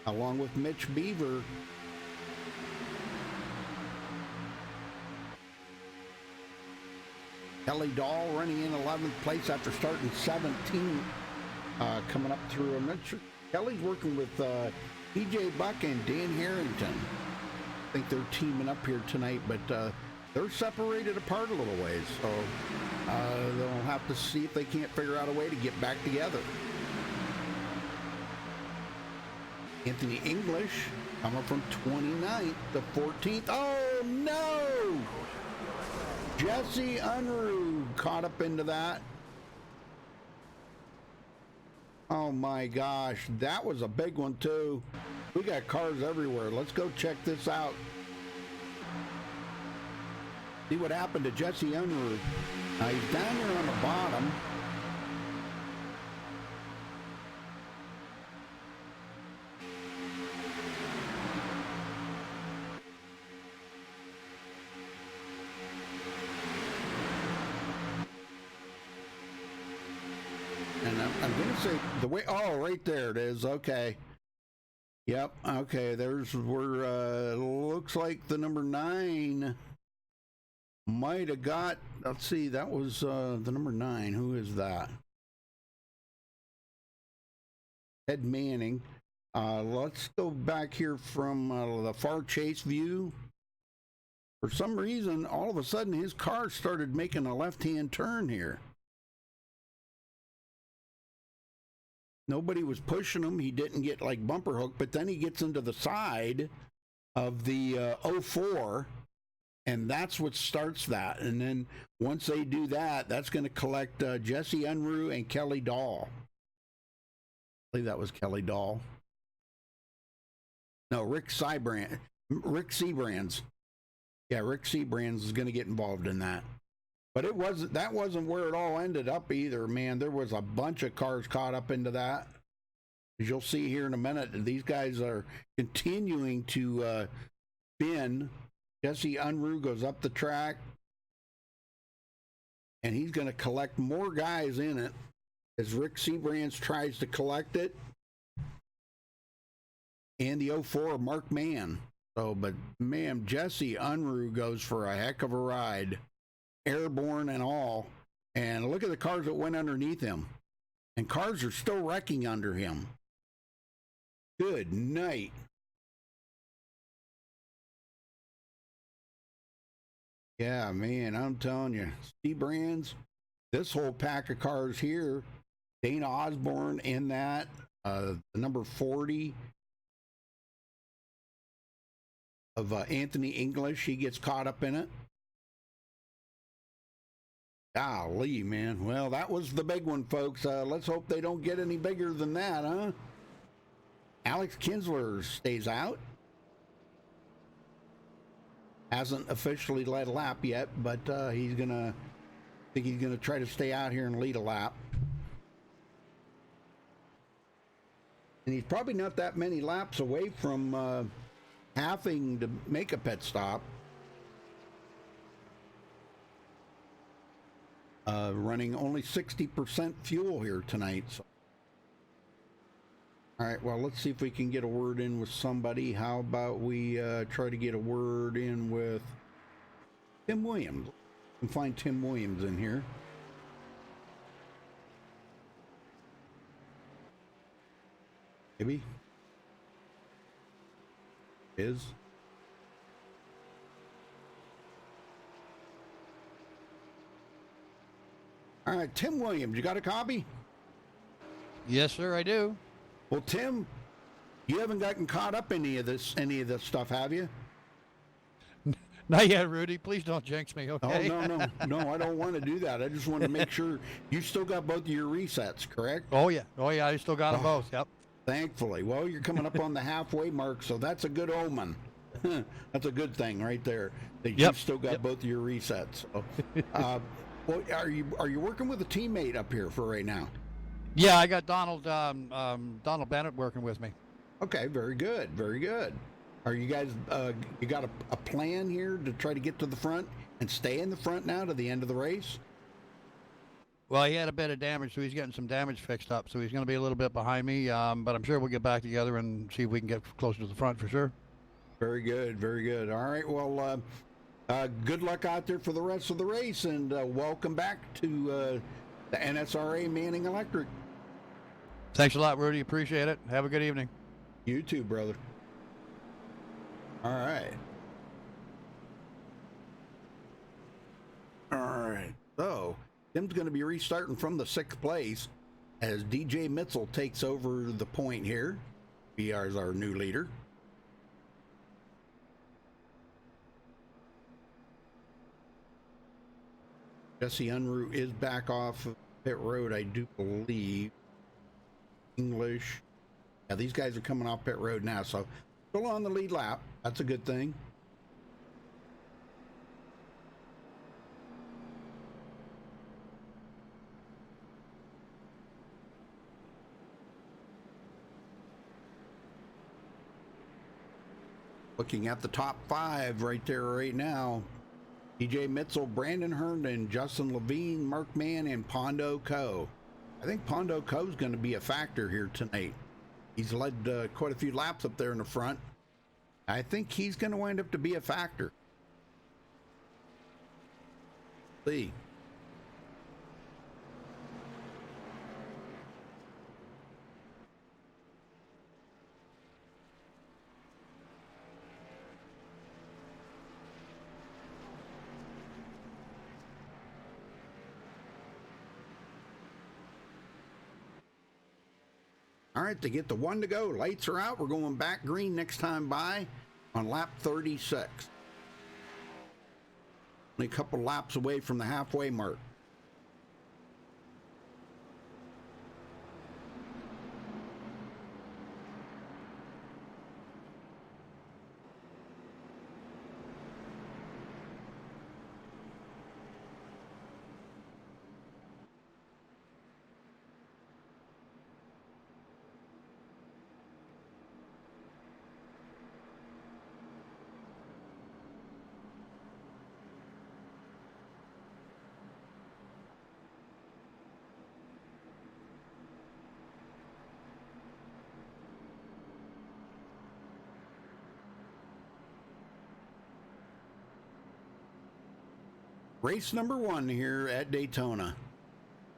Speaker 1: along with Mitch Beaver. Kelly Dahl running in 11th place after starting 17, coming up through. I'm not sure. Kelly's working with TJ Buck and Dan Harrington. I think they're teaming up here tonight, but they're separated apart a little ways, so they'll have to see if they can't figure out a way to get back together. Anthony English coming from 29th to 14th. Oh, no! Jesse Unruh caught up into that. Oh, my gosh. That was a big one, too. We got cars everywhere. Let's go check this out. See what happened to Jesse Unruh. He's down there on the bottom. And I'm going to say the way, oh, right there it is. Okay. Yep. Okay. There's where, looks like the number 9 might have got, let's see, that was the number 9. Who is that? Ted Manning. Let's go back here from the far chase view. For some reason, all of a sudden, his car started making a left-hand turn here. Nobody was pushing him. He didn't get like bumper hook, but then he gets into the side of the 04. And that's what starts that. And then once they do that, that's going to collect Jesse Unruh and Kelly Dahl. I believe that was Kelly Dahl. No, Rick Seabrands. Yeah, Rick Seabrands is going to get involved in that. But that wasn't where it all ended up either, man. There was a bunch of cars caught up into that. As you'll see here in a minute, these guys are continuing to spin. Jesse Unruh goes up the track, and he's going to collect more guys in it as Rick Seabrands tries to collect it. And the 04, Mark Mann. So, but man, Jesse Unruh goes for a heck of a ride, airborne and all. And look at the cars that went underneath him. And cars are still wrecking under him. Good night. Yeah, man, I'm telling you, Seabrands, this whole pack of cars here, Dana Osborne in that, the number 40, of Anthony English. He gets caught up in it. Golly, man. Well, that was the big one, folks. Let's hope they don't get any bigger than that, huh? Alex Kinsler stays out. Hasn't officially led a lap yet, but I think he's gonna try to stay out here and lead a lap. And he's probably not that many laps away from having to make a pit stop. Running only 60% fuel here tonight. So. All right, well, let's see if we can get a word in with somebody. How about we try to get a word in with Tim Williams? We can find Tim Williams in here. Maybe. Is. All right, Tim Williams, you got a copy?
Speaker 6: Yes, sir, I do.
Speaker 1: Well, Tim, you haven't gotten caught up in any of this stuff, have you?
Speaker 6: Not yet, Rudy. Please don't jinx me, okay?
Speaker 1: Oh, no, I don't want to do that. I just want to make sure you still got both of your resets, correct?
Speaker 6: Oh, yeah. I still got them both, yep.
Speaker 1: Thankfully. Well, you're coming up on the halfway mark, so that's a good omen. That's a good thing right there, that you've still got both of your resets. So, well, are you working with a teammate up here for right now?
Speaker 6: Yeah, I got Donald Bennett working with me.
Speaker 1: Okay, very good, very good. Are you guys, you got a plan here to try to get to the front and stay in the front now to the end of the race?
Speaker 6: Well, he had a bit of damage, so he's getting some damage fixed up, so he's going to be a little bit behind me, but I'm sure we'll get back together and see if we can get closer to the front for sure.
Speaker 1: Very good, very good. All right, well, good luck out there for the rest of the race, and welcome back to the NSRA Manning Electric.
Speaker 6: Thanks a lot, Rudy. Appreciate it. Have a good evening.
Speaker 1: You too, brother. All right. All right. So, Tim's going to be restarting from the 6th place as DJ Mitzel takes over the point here. BR is our new leader. Jesse Unruh is back off of pit road, I do believe. English. Yeah, these guys are coming off pit road now, so still on the lead lap. That's a good thing. Looking at the top 5 right there right now. DJ Mitzel, Brandon Herndon, Justin Levine, Mark Mann, and Pondo Co. I think Pondo Co is going to be a factor here tonight. He's led quite a few laps up there in the front. I think he's going to wind up to be a factor. See. All right, to get the 1 to go. Lights are out. We're going back green next time by on lap 36. Only a couple laps away from the halfway mark. Race number 1 here at Daytona.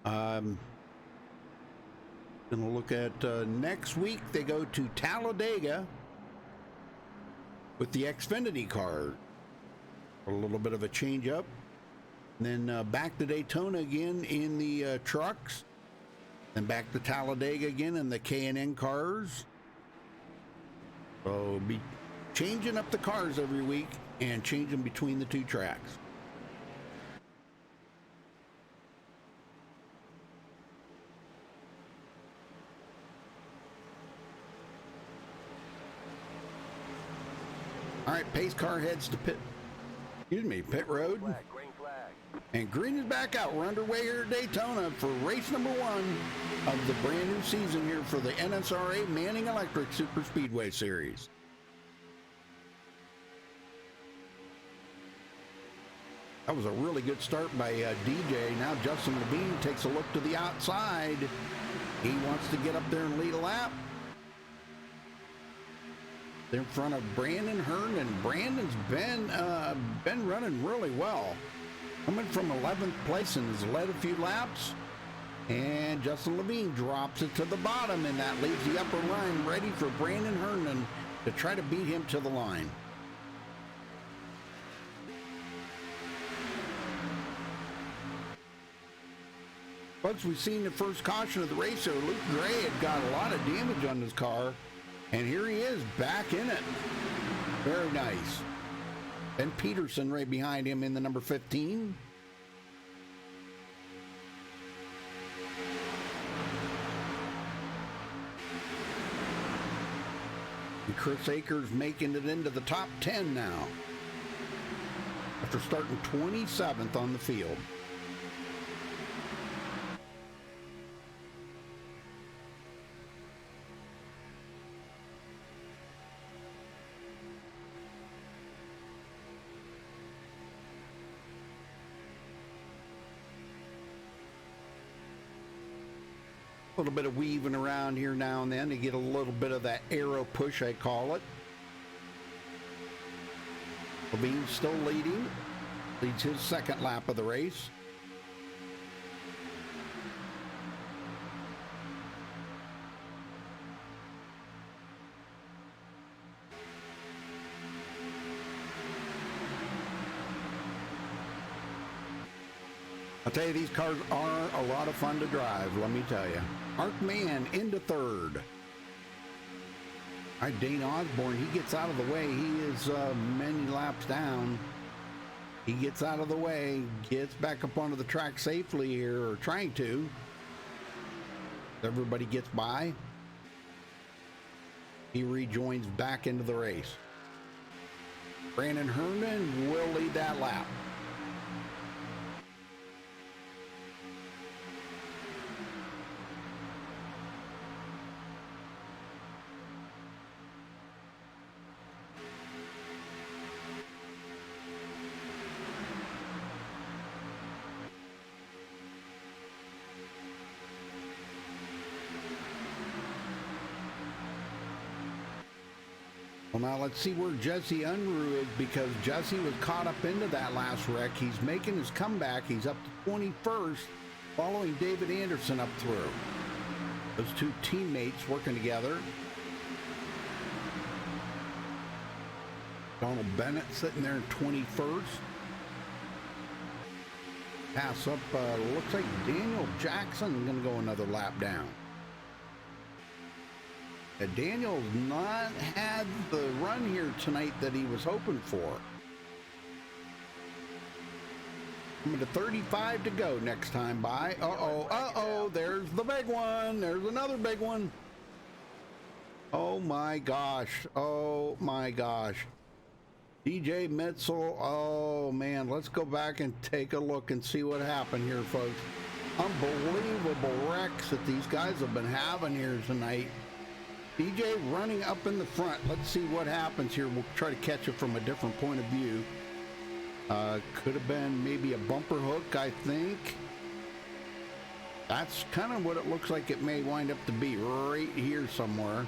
Speaker 1: Gonna look at next week. They go to Talladega with the Xfinity car. A little bit of a change up. And then back to Daytona again in the trucks. Then back to Talladega again in the K&N cars. So be changing up the cars every week and changing between the two tracks. All right, pace car heads to pit road. And green is back out. We're underway here at Daytona for race number 1 of the brand new season here for the NSRA Manning Electric Super Speedway Series. That was a really good start by DJ. Now Justin Levine takes a look to the outside. He wants to get up there and lead a lap. They're in front of Brandon Herndon. Brandon's been running really well. Coming from 11th place and has led a few laps. And Justin Levine drops it to the bottom, and that leaves the upper line ready for Brandon Herndon to try to beat him to the line. Folks, we've seen the first caution of the race here. Luke Gray had got a lot of damage on his car, and here he is back in it. Very nice. Ben Peterson right behind him in the number 15. And Chris Akers making it into the top 10 now, after starting 27th on the field. A little bit of weaving around here now and then to get a little bit of that aero push, I call it. Levine's still leading. Leads his second lap of the race. I'll tell you, these cars are a lot of fun to drive, let me tell you. Mark Mann into third. All right, Dane Osborne, he gets out of the way. He is many laps down. He gets out of the way, gets back up onto the track safely here, or trying to. Everybody gets by. He rejoins back into the race. Brandon Herndon will lead that lap. Well, now let's see where Jesse Unruh is, because Jesse was caught up into that last wreck. He's making his comeback. He's up to 21st, following David Anderson up through. Those two teammates working together. Donald Bennett sitting there in 21st. Pass up, looks like Daniel Jackson going to go another lap down. Daniel's not had the run here tonight that he was hoping for. Coming to 35 to go next time by. Uh-oh, there's the big one. There's another big one. Oh my gosh. DJ Mitzel, oh man, let's go back and take a look and see what happened here, folks. Unbelievable wrecks that these guys have been having here tonight. DJ running up in the front. Let's see what happens here. We'll try to catch it from a different point of view. Could have been maybe a bumper hook, I think. That's kind of what it looks like it may wind up to be, right here somewhere.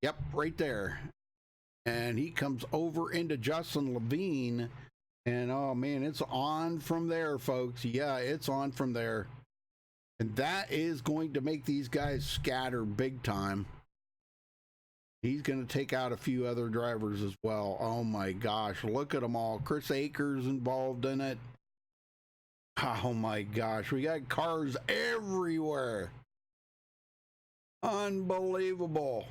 Speaker 1: Yep, right there. And he comes over into Justin Levine. And oh man, it's on from there, folks. Yeah, it's on from there. And that is going to make these guys scatter big time. He's going to take out a few other drivers as well. Oh my gosh, look at them all. Chris Akers involved in it. Oh my gosh, we got cars everywhere. Unbelievable.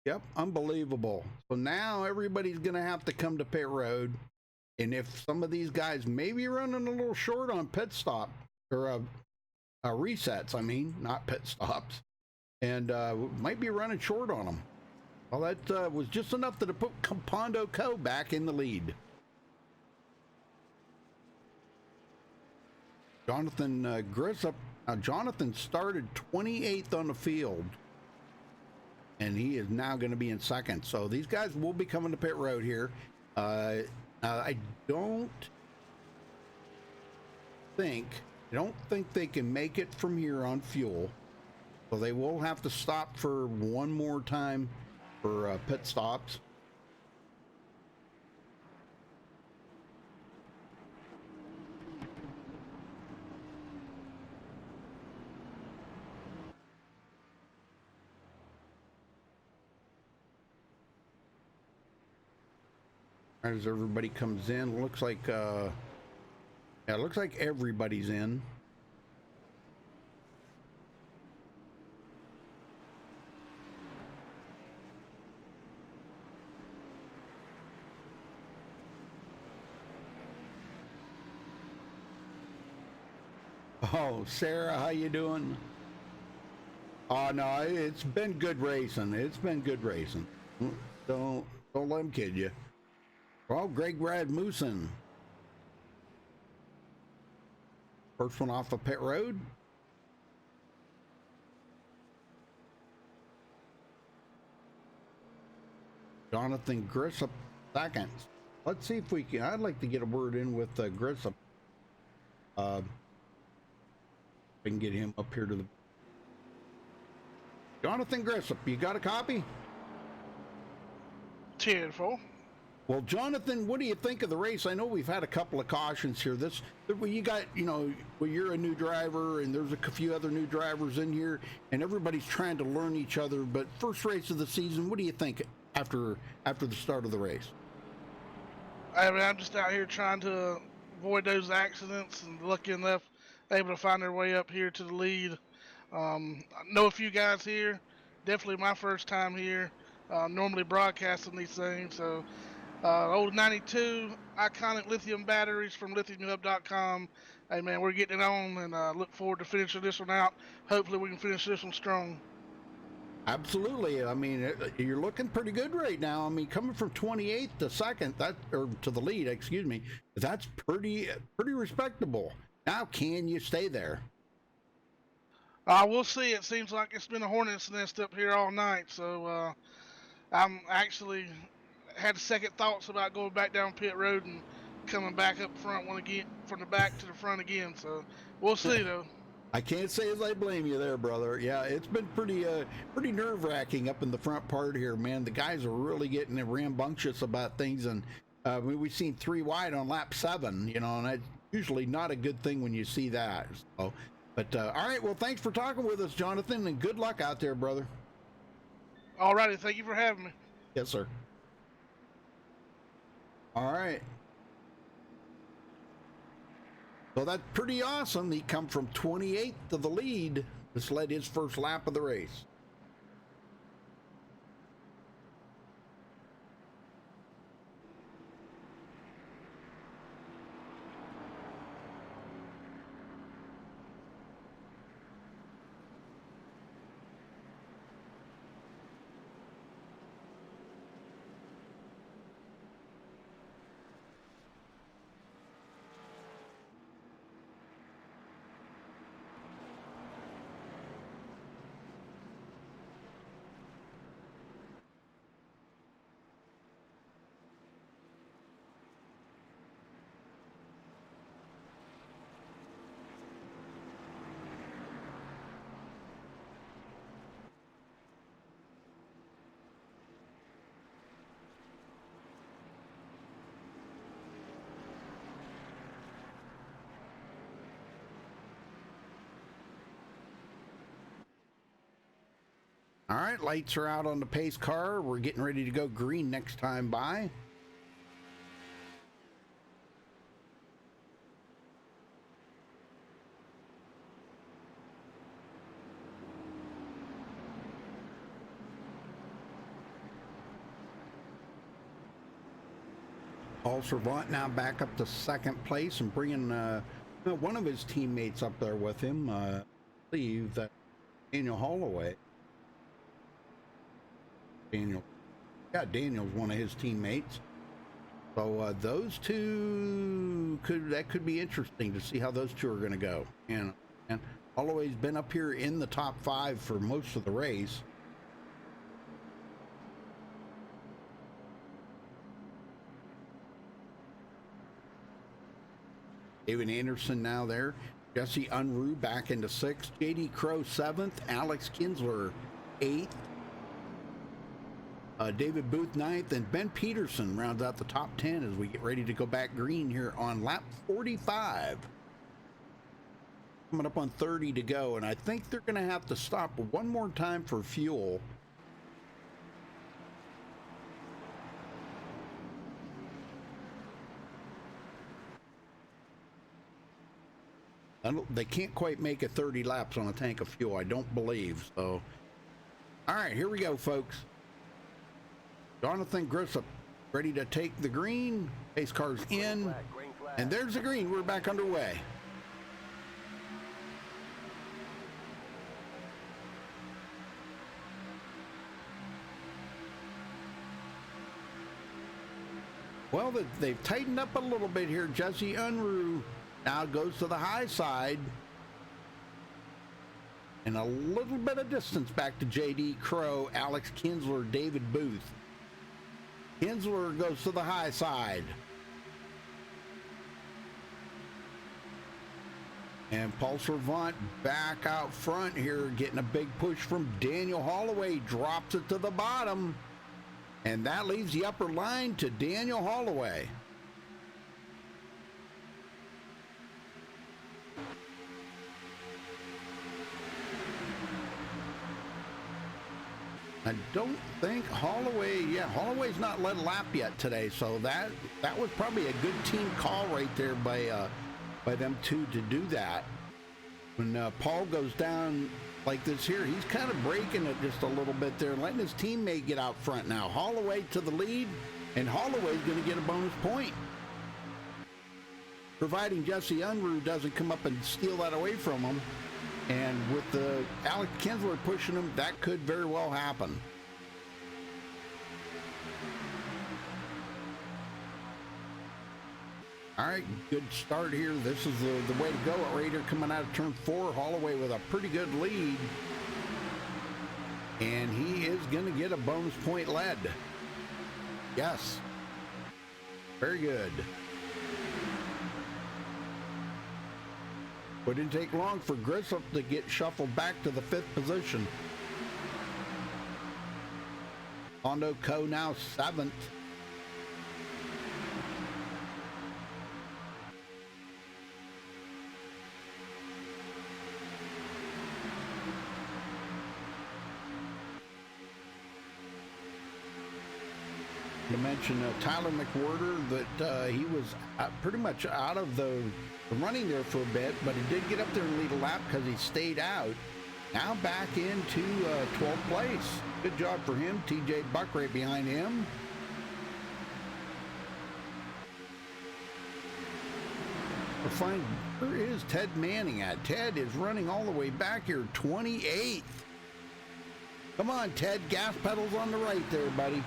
Speaker 1: Yep, unbelievable. So now everybody's going to have to come to pit road. And if some of these guys may be running a little short on pit stop or resets, I mean, not pit stops, and might be running short on them. Well, that was just enough to put Pondo Co. back in the lead. Jonathan Grissom. Jonathan started 28th on the field, and he is now going to be in second. So these guys will be coming to pit road here. I don't think they can make it from here on fuel, so they will have to stop for one more time for pit stops. As everybody comes in, looks like yeah, it looks like everybody's in. Oh, Sarah, how you doing? Oh no, it's been good racing. It's been good racing. Don't let him kid you. Well, Greg Radmussen. First one off of pit road. Jonathan Grissom second. Let's see if we can. I'd like to get a word in with Grissom. I can get him up here to the. Jonathan Grissom, you got a copy?
Speaker 7: 10-4.
Speaker 1: Well, Jonathan, what do you think of the race? I know we've had a couple of cautions here. You got, well, you're a new driver, and there's a few other new drivers in here, and everybody's trying to learn each other. But first race of the season, what do you think after the start of the race?
Speaker 7: I mean, I'm just out here trying to avoid those accidents, and lucky enough, able to find their way up here to the lead. I know a few guys here. Definitely my first time here. Normally broadcasting these things, so. Old 92 iconic lithium batteries from lithiumhub.com. Hey man, we're getting it on, and look forward to finishing this one out. Hopefully we can finish this one strong.
Speaker 1: Absolutely. I mean, you're looking pretty good right now. I mean, coming from 28th to second, or to the lead, excuse me, that's pretty respectable. Now, can you stay there?
Speaker 7: We'll see. It seems like it's been a hornet's nest up here all night, so I'm actually had second thoughts about going back down pit road and coming back up front from the back to the front again. So we'll see though.
Speaker 1: I can't say as I blame you there, brother. Yeah, it's been pretty nerve-wracking up in the front part here, man. The guys are really getting rambunctious about things, and we've seen 3 wide on lap 7, and that's usually not a good thing when you see that. So, but all right, well, thanks for talking with us, Jonathan, and good luck out there, brother.
Speaker 7: All righty, thank you for having me.
Speaker 1: Yes, sir. All right. So that's pretty awesome. He come from 28th to the lead. This led his first lap of the race. All right, lights are out on the pace car. We're getting ready to go green next time by. Paul Servant now back up to second place and bringing one of his teammates up there with him. I believe that Daniel Holloway. Daniel's one of his teammates. So those two could be interesting to see how those two are going to go. And Holloway's been up here in the top 5 for most of the race. David Anderson now there. Jesse Unruh back into 6th. JD Crow 7th. Alex Kinsler 8th. David Booth 9th. And Ben Peterson rounds out the top 10 as we get ready to go back green here on lap 45. Coming up on 30 to go. And I think they're going to have to stop one more time for fuel. They can't quite make it 30 laps on a tank of fuel, I don't believe. So, all right, here we go, folks. Jonathan Grissom ready to take the green. Pace car's in, and there's the green. We're back underway. Well, they've tightened up a little bit here. Jesse Unruh now goes to the high side. And a little bit of distance back to JD Crow, Alex Kinsler, David Booth. Kinsler goes to the high side. And Paul Servant back out front here, getting a big push from Daniel Holloway. Drops it to the bottom. And that leaves the upper line to Daniel Holloway. I don't think Holloway's not led a lap yet today, so that was probably a good team call right there by them two to do that. When Paul goes down like this here, he's kind of breaking it just a little bit there, letting his teammate get out front now. Holloway to the lead, and Holloway's going to get a bonus point. Providing Jesse Unruh doesn't come up and steal that away from him. And with the Alex Kinsler pushing him, that could very well happen. All right, good start here. This is the way to go at Raider coming out of turn 4. Holloway with a pretty good lead. And he is going to get a bonus point lead. Yes. Very good. It didn't take long for Grissom to get shuffled back to the 5th position. Hondo Co now 7th. To mention Tyler McWhorter, that he was pretty much out of the running there for a bit, but he did get up there and lead a lap because he stayed out. Now back into 12th place. Good job for him. TJ Buck right behind him. We'll find, where is Ted Manning at? Ted is running all the way back here, 28th. Come on, Ted, gas pedals on the right there, buddy.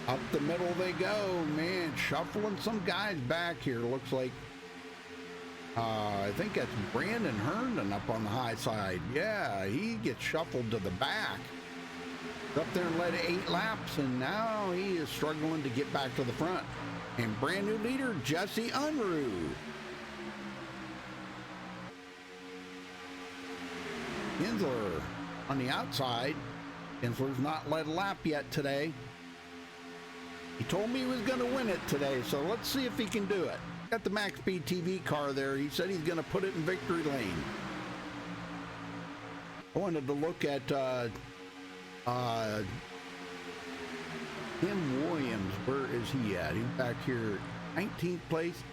Speaker 1: Up the middle they go, man, shuffling some guys back here. Looks like, I think that's Brandon Herndon up on the high side. Yeah, he gets shuffled to the back. Up there and led 8 laps, and now he is struggling to get back to the front. And brand new leader, Jesse Unruh. Kinsler on the outside. Kinsler's not led a lap yet today. He told me he was going to win it today, so let's see if he can do it. Got the MaxSpeedTV car there. He said he's going to put it in victory lane. I wanted to look at Tim Williams. Where is he at? He's back here, 19th place.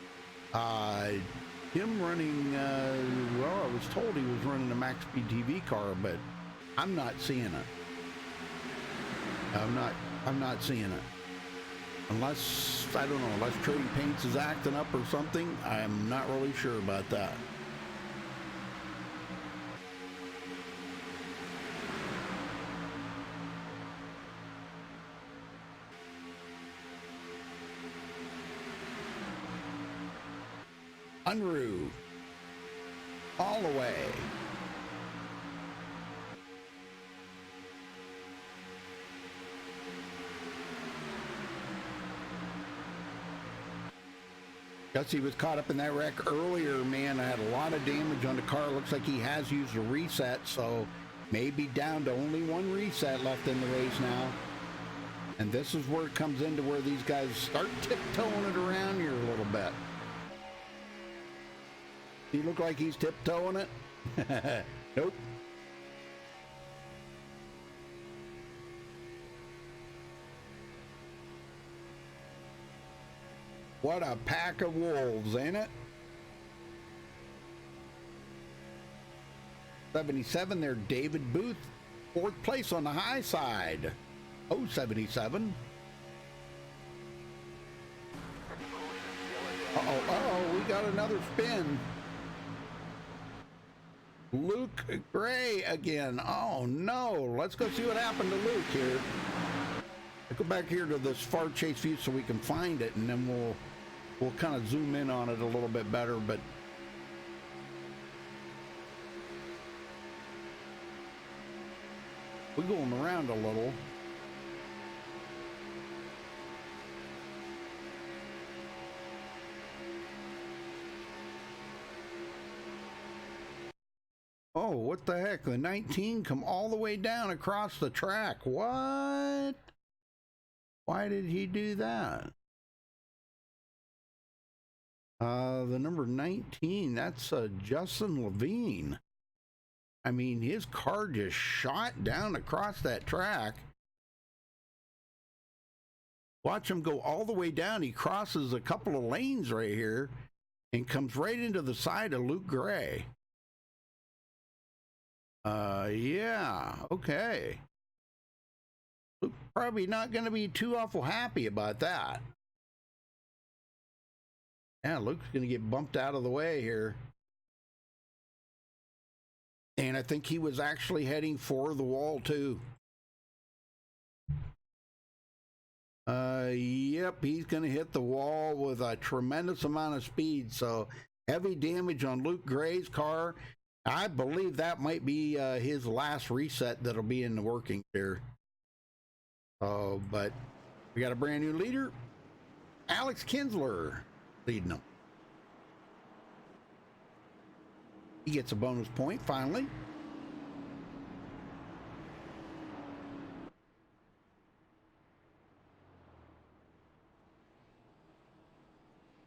Speaker 1: him running, well, I was told he was running a MaxSpeedTV car, but I'm not seeing it. I'm not seeing it. Unless, I don't know, unless Trading Paints is acting up or something, I'm not really sure about that. Unruh. All the way. Gussie was caught up in that wreck earlier, man. I had a lot of damage on the car. Looks like he has used a reset, so maybe down to only one reset left in the race now. And this is where it comes into where these guys start tiptoeing it around here a little bit. He look like he's tiptoeing it? Nope. What a pack of wolves, ain't it? 77 there, David Booth. 4th place on the high side. Oh, 77. Uh-oh, we got another spin. Luke Gray again. Oh, no. Let's go see what happened to Luke here. Let's go back here to this far chase view so we can find it, and then we'll kind of zoom in on it a little bit better, but we're going around a little. Oh, what the heck? The 19 come all the way down across the track. What? Why did he do that? The number 19, that's Justin Levine. I mean, his car just shot down across that track. Watch him go all the way down. He crosses a couple of lanes right here and comes right into the side of Luke Gray. Yeah, okay. Luke probably not going to be too awful happy about that. Yeah, Luke's going to get bumped out of the way here. And I think he was actually heading for the wall, too. Yep, he's going to hit the wall with a tremendous amount of speed. So, heavy damage on Luke Gray's car. I believe that might be his last reset that'll be in the working here. But we got a brand new leader. Alex Kinsler leading them. He gets a bonus point finally.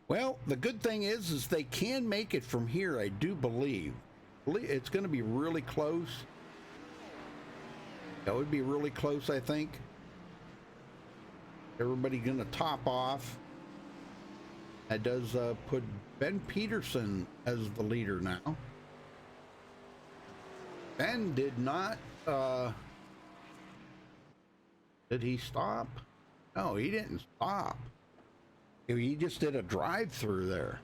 Speaker 1: Well, the good thing is they can make it from here, I do believe. It's going to be really close. That would be really close, I think. Everybody going to top off. That does put Ben Peterson as the leader now. Ben did not, did he stop? No, he didn't stop. He just did a drive-through there.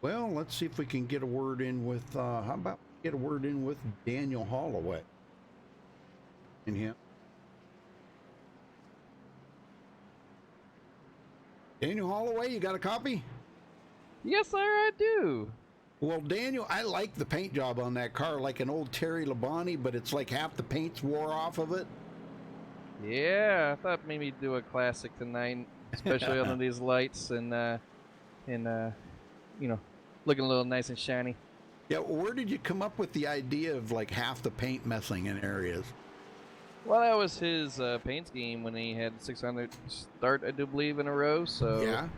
Speaker 1: Well, let's see if we can get a word in with, how about get a word in with Daniel Holloway in here. Daniel Holloway, you got a copy?
Speaker 8: Yes, sir, I do.
Speaker 1: Well, Daniel, I like the paint job on that car, like an old Terry Labonte, but it's like half the paint's wore off of it.
Speaker 8: Yeah, I thought maybe do a classic tonight, especially under these lights and you know, looking a little nice and shiny.
Speaker 1: Yeah, where did you come up with the idea of like half the paint messing in areas?
Speaker 8: Well, that was his paint scheme when he had 600 start, I do believe, in a row. So
Speaker 1: yeah.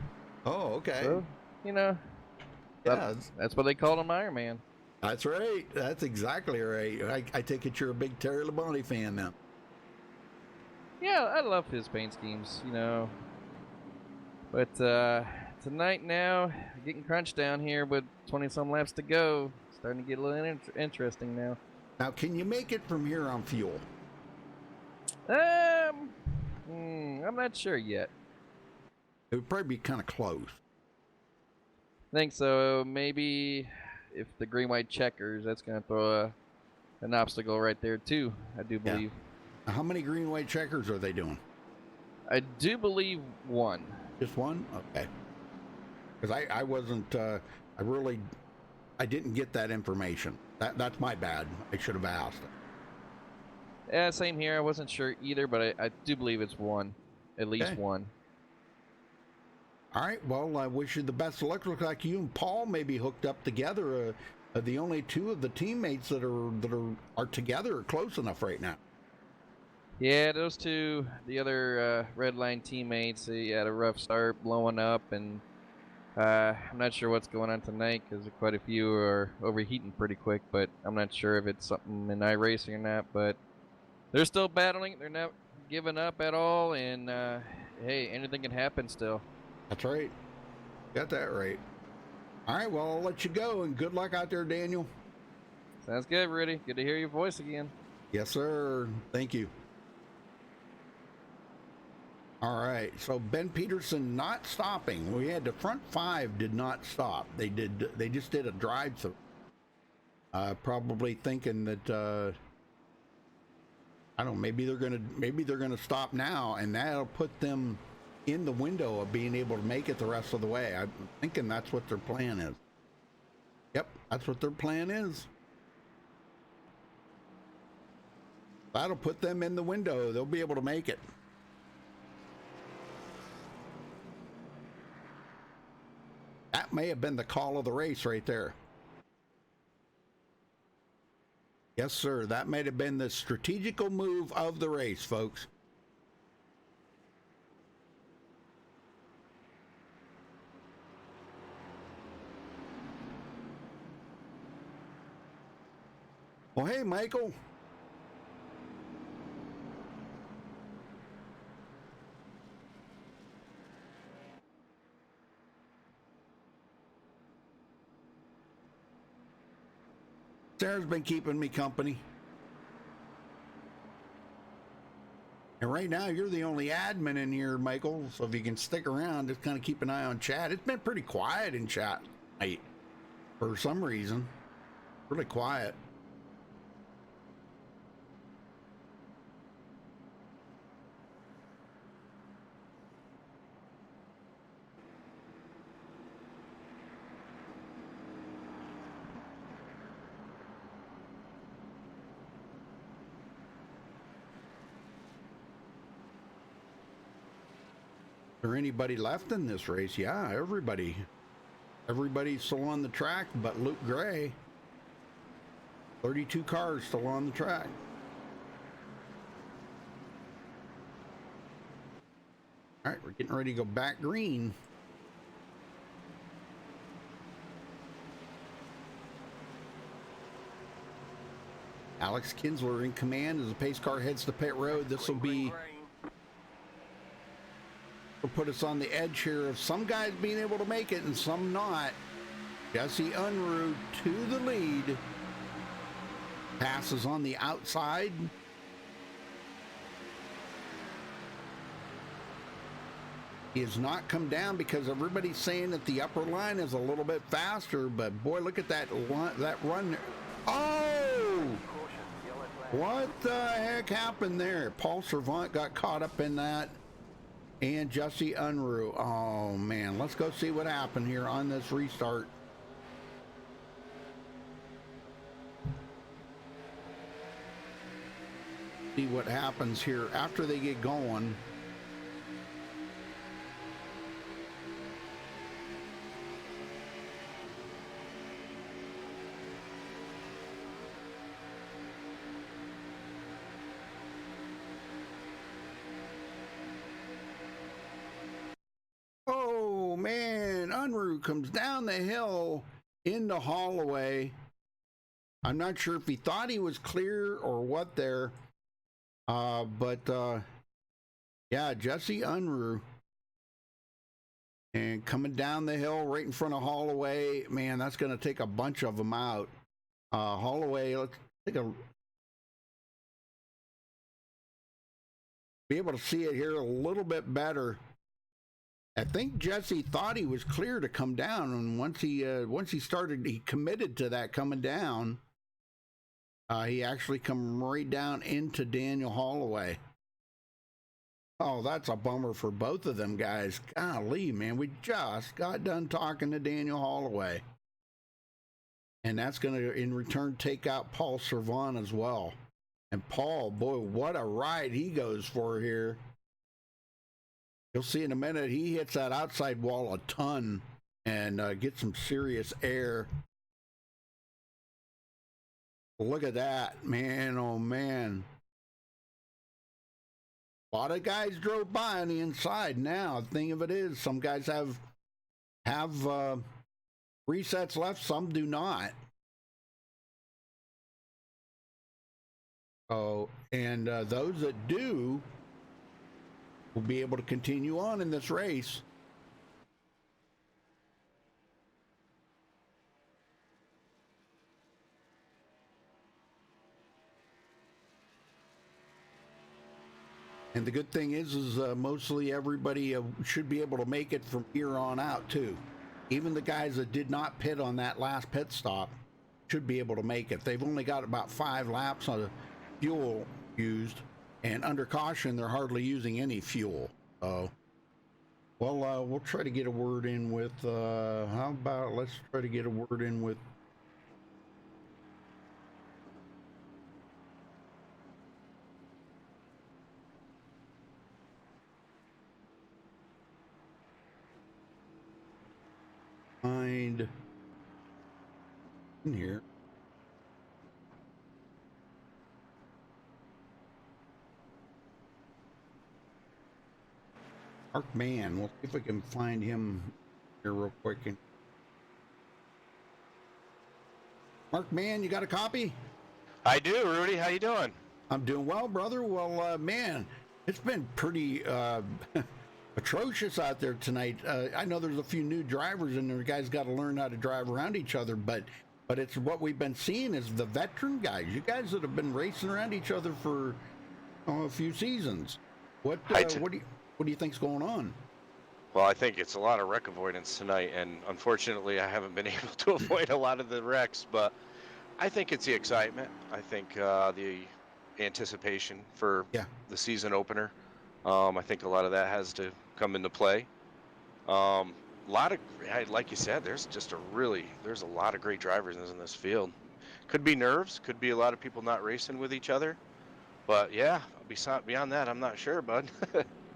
Speaker 1: Oh, okay.
Speaker 8: So, you know,
Speaker 1: Yeah,
Speaker 8: that's what they called him, Iron Man.
Speaker 1: That's right. That's exactly right. I take it you're a big Terry Labonte fan now.
Speaker 8: Yeah, I love his paint schemes, you know. But tonight now, getting crunched down here with 20-some laps to go. Starting to get a little interesting now.
Speaker 1: Now, can you make it from here on fuel?
Speaker 8: I'm not sure yet.
Speaker 1: It would probably be kind of close.
Speaker 8: I think so. Maybe if the green-white checkers, that's going to throw an obstacle right there too. I do believe.
Speaker 1: Now, how many green-white checkers are they doing?
Speaker 8: I do believe one.
Speaker 1: Just one? Okay. Because I wasn't. I didn't get that information. That's my bad. I should have asked.
Speaker 8: Yeah, same here. I wasn't sure either, but I do believe it's one. At least one.
Speaker 1: All right. Well, I wish you the best of luck. Looks like you and Paul may be hooked up together. The only two of the teammates that are together are close enough right now.
Speaker 8: Yeah, those two, the other red line teammates, they had a rough start, blowing up, and I'm not sure what's going on tonight because quite a few are overheating pretty quick. But I'm not sure if it's something in iRacing or not. But they're still battling. They're not giving up at all. And hey, anything can happen still.
Speaker 1: That's right. Got that right. All right, well, I'll let you go, and good luck out there, Daniel.
Speaker 8: Sounds good, Rudy. Good to hear your voice again.
Speaker 1: Yes, sir. Thank you. All right, so Ben Peterson not stopping. We had the front five did not stop. They just did a drive-through. Probably thinking that I don't know, maybe they're gonna stop now, and that'll put them in the window of being able to make it the rest of the way. I'm thinking that's what their plan is. Yep, that's what their plan is. That'll put them in the window. They'll be able to make it. That may have been the call of the race right there. Yes, sir. That may have been the strategical move of the race, folks. Well, hey, Michael. Sarah's been keeping me company. And right now, you're the only admin in here, Michael. So if you can stick around, just kind of keep an eye on chat. It's been pretty quiet in chat tonight for some reason. Really quiet. Is there anybody left in this race? Yeah, everybody. Everybody's still on the track but Luke Gray. 32 cars still on the track. All right, we're getting ready to go back green. Alex Kinsler in command as the pace car heads to pit road. This will be... will put us on the edge here of some guys being able to make it and some not. Jesse Unruh to the lead. Passes on the outside. He has not come down because everybody's saying that the upper line is a little bit faster, but boy, look at that run. Oh! What the heck happened there? Paul Servant got caught up in that. And Jesse Unruh. Oh, man. Let's go see what happened here on this restart. See what happens here after they get going. Oh, man. Unruh comes down the hill into Holloway. I'm not sure if he thought he was clear or what there. But yeah, Jesse Unruh. And coming down the hill right in front of Holloway, man, that's going to take a bunch of them out. Holloway, let's take a... Be able to see it here a little bit better. I think Jesse thought he was clear to come down, and once he started, he committed to that coming down. He actually come right down into Daniel Holloway. Oh, that's a bummer for both of them guys. Golly, man, we just got done talking to Daniel Holloway. And that's going to, in return, take out Paul Servan as well. And Paul, boy, what a ride he goes for here. You'll see in a minute, he hits that outside wall a ton and gets some serious air. Look at that, man, oh man. A lot of guys drove by on the inside now. The thing of it is, some guys have resets left, some do not. Oh, and those that do will be able to continue on in this race. And the good thing is mostly everybody should be able to make it from here on out, too. Even the guys that did not pit on that last pit stop should be able to make it. They've only got about 5 laps on the fuel used, and under caution, they're hardly using any fuel. Well, we'll try to get a word in with, how about let's try to get a word in with in here. Mark Mann, we'll see if we can find him here real quick. Mark Mann, you got a copy?
Speaker 9: I do, Rudy. How you doing?
Speaker 1: I'm doing well, brother. Well, man, it's been pretty atrocious out there tonight. I know there's a few new drivers and the guys got to learn how to drive around each other, but it's what we've been seeing is the veteran guys. You guys that have been racing around each other for a few seasons. What do you think's going on?
Speaker 9: Well, I think it's a lot of wreck avoidance tonight, and unfortunately, I haven't been able to avoid a lot of the wrecks. But I think it's the excitement. I think the anticipation for the season opener. I think a lot of that has to come into play. A lot of, like you said, there's a lot of great drivers in this field. Could be nerves, could be a lot of people not racing with each other. But yeah, beyond that, I'm not sure, bud.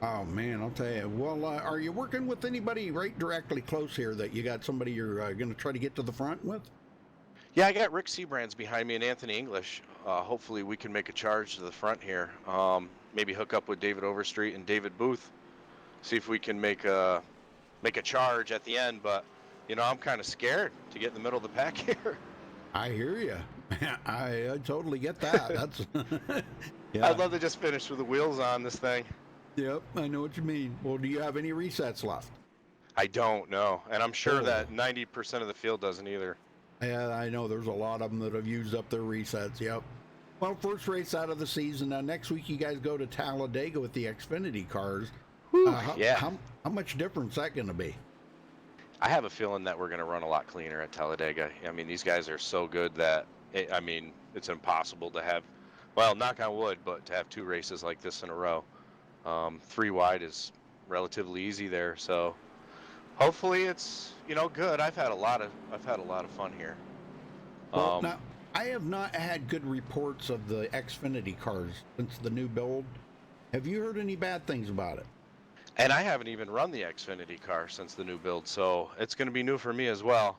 Speaker 1: Oh man, I'll tell you. Well, are you working with anybody right directly close here that you got somebody you're going to try to get to the front with?
Speaker 9: Yeah, I got Rick Sebrands behind me and Anthony English. Hopefully we can make a charge to the front here. Maybe hook up with David Overstreet and David Booth. See if we can make a charge at the end. But, you know, I'm kind of scared to get in the middle of the pack here.
Speaker 1: I hear you. I totally get that. That's
Speaker 9: yeah. I'd love to just finish with the wheels on this thing.
Speaker 1: Yep, I know what you mean. Well, do you have any resets left?
Speaker 9: I don't know. And I'm sure that 90% of the field doesn't either.
Speaker 1: Yeah, I know there's a lot of them that have used up their resets. Yep. Well, first race out of the season. Next week, you guys go to Talladega with the Xfinity cars.
Speaker 9: Yeah.
Speaker 1: How much difference is that going to be?
Speaker 9: I have a feeling that we're going to run a lot cleaner at Talladega. I mean, these guys are so good that, it's impossible to have, well, knock on wood, but to have 2 races like this in a row. 3 wide is relatively easy there. So hopefully it's, good. I've had a lot of fun here.
Speaker 1: Well, now, I have not had good reports of the Xfinity cars since the new build. Have you heard any bad things about it?
Speaker 9: And I haven't even run the Xfinity car since the new build, so it's going to be new for me as well.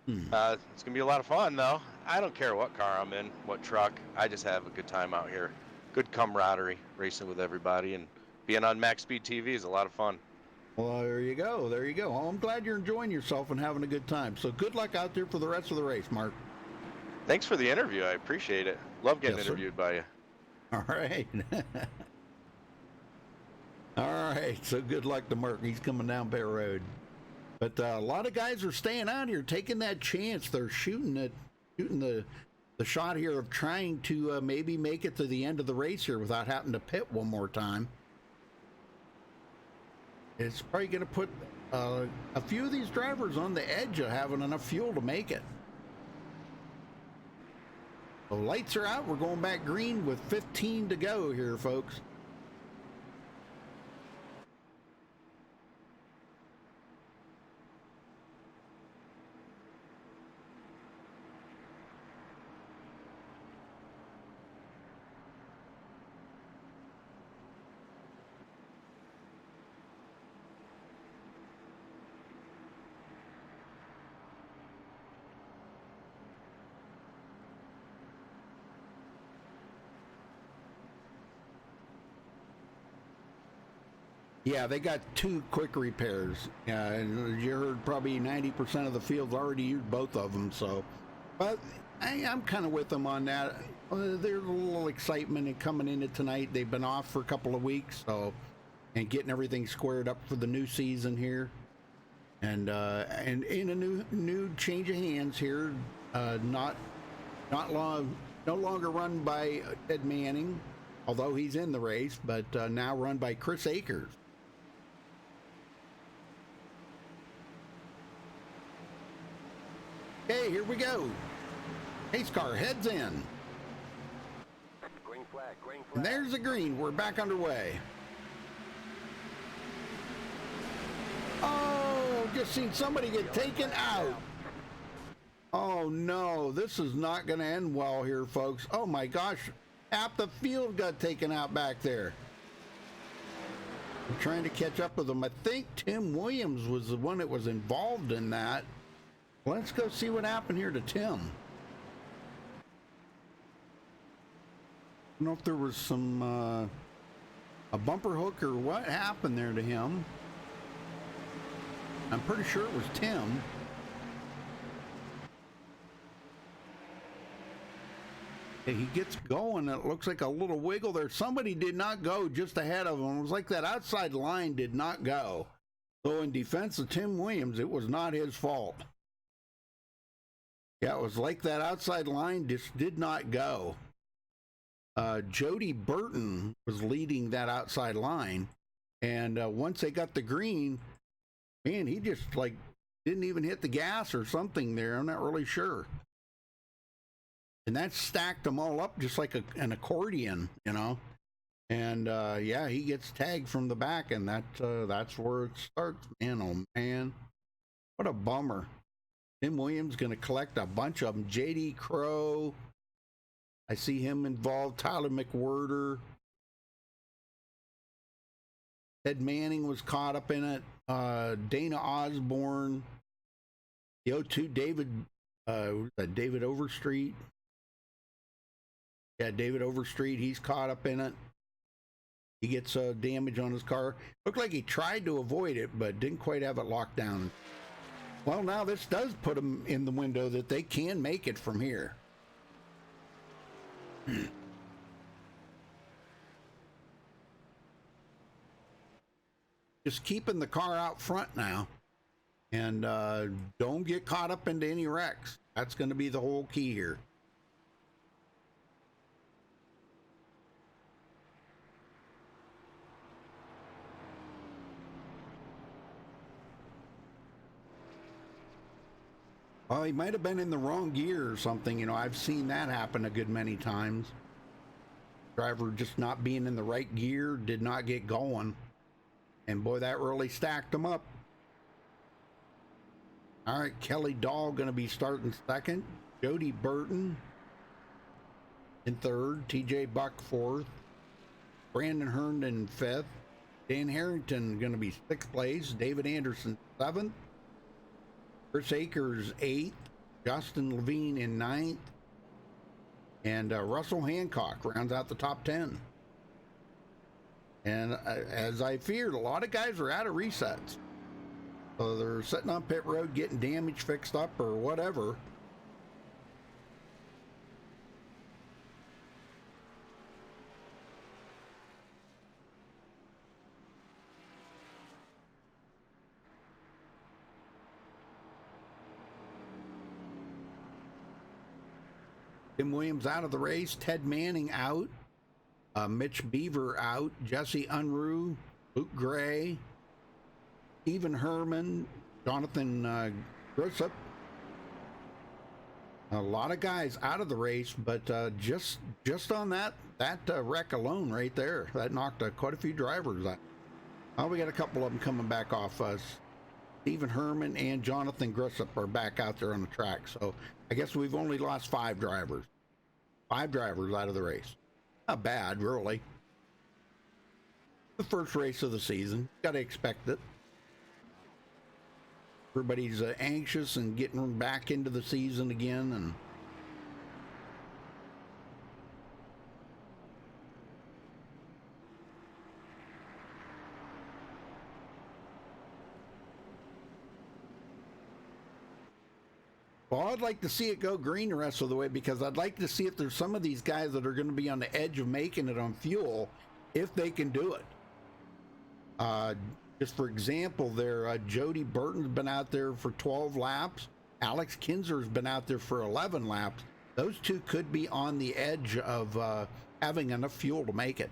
Speaker 9: It's going to be a lot of fun, though. I don't care what car I'm in, what truck. I just have a good time out here. Good camaraderie, racing with everybody, and being on MaxSpeedTV is a lot of fun.
Speaker 1: Well, there you go. There you go. Well, I'm glad you're enjoying yourself and having a good time. So good luck out there for the rest of the race, Mark.
Speaker 9: Thanks for the interview. I appreciate it. Love getting
Speaker 1: Yes, sir.
Speaker 9: interviewed by you.
Speaker 1: All right. All right. So good luck to Mark. He's coming down Pit Road. But a lot of guys are staying out here, taking that chance. They're shooting the shot here of trying to maybe make it to the end of the race here without having to pit one more time. It's probably going to put a few of these drivers on the edge of having enough fuel to make it. So lights are out. We're going back green with 15 to go here, folks. Yeah, they got 2 quick repairs. And you heard probably 90% of the field's already used both of them. So, but I'm kind of with them on that. There's a little excitement in coming into tonight. They've been off for a couple of weeks, so, and getting everything squared up for the new season here, and in a new change of hands here. No longer run by Ed Manning, although he's in the race, but now run by Chris Akers. Okay, here we go. Pace car heads in.
Speaker 10: Green flag, green flag.
Speaker 1: And there's the green. We're back underway. Oh, just seen somebody get taken out. Oh no, this is not going to end well here, folks. Oh my gosh, half the field got taken out back there. I'm trying to catch up with them. I think Tim Williams was the one that was involved in that. Let's go see what happened here to Tim. I don't know if there was some a bumper hook or what happened there to him. I'm pretty sure it was Tim. He gets going. It looks like a little wiggle there. Somebody did not go just ahead of him. It was like that outside line did not go. So in defense of Tim Williams, it was not his fault. Yeah, it was like that outside line just did not go. Jody Burton was leading that outside line. And once they got the green, man, he just like didn't even hit the gas or something there. I'm not really sure. And that stacked them all up just like an accordion, you know. And yeah, he gets tagged from the back, and that's where it starts. Man, oh man, what a bummer. Tim Williams going to collect a bunch of them. J.D. Crow, I see him involved. Tyler McWhirter. Ed Manning was caught up in it. Dana Osborne. The 02 David Overstreet. Yeah, David Overstreet, he's caught up in it. He gets damage on his car. Looked like he tried to avoid it, but didn't quite have it locked down. Well, now this does put them in the window that they can make it from here. Just keeping the car out front now. And don't get caught up into any wrecks. That's going to be the whole key here. Well, he might have been in the wrong gear or something. You know, I've seen that happen a good many times. Driver just not being in the right gear, did not get going. And boy, that really stacked him up. All right, Kelly Dahl going to be starting second. Jody Burton in third. TJ Buck fourth. Brandon Herndon fifth. Dan Harrington going to be sixth place. David Anderson seventh. Chris Akers 8th, Justin Levine in 9th, and Russell Hancock rounds out the top 10. And as I feared, a lot of guys are out of resets. So they're sitting on pit road getting damage fixed up or whatever. Tim Williams out of the race. Ted Manning out. Mitch Beaver out. Jesse Unruh. Luke Gray. Stephen Herman. Jonathan Grissop. A lot of guys out of the race, but just on that wreck alone right there, that knocked quite a few drivers out. Oh, we got a couple of them coming back off us. Stephen Herman and Jonathan Grissop are back out there on the track. So I guess we've only lost 5 drivers. 5 drivers out of the race. Not bad, really. The first race of the season. Got to expect it. Everybody's anxious and getting back into the season again. And well, I'd like to see it go green the rest of the way, because I'd like to see if there's some of these guys that are going to be on the edge of making it on fuel, if they can do it. Just for example, there, Jody Burton's been out there for 12 laps. Alex Kinser's been out there for 11 laps. Those two could be on the edge of having enough fuel to make it.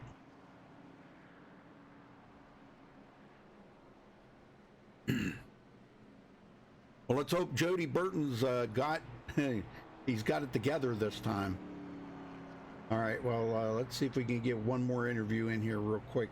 Speaker 1: Well, let's hope Jody Burton's he's got it together this time. All right, well, let's see if we can get one more interview in here real quick.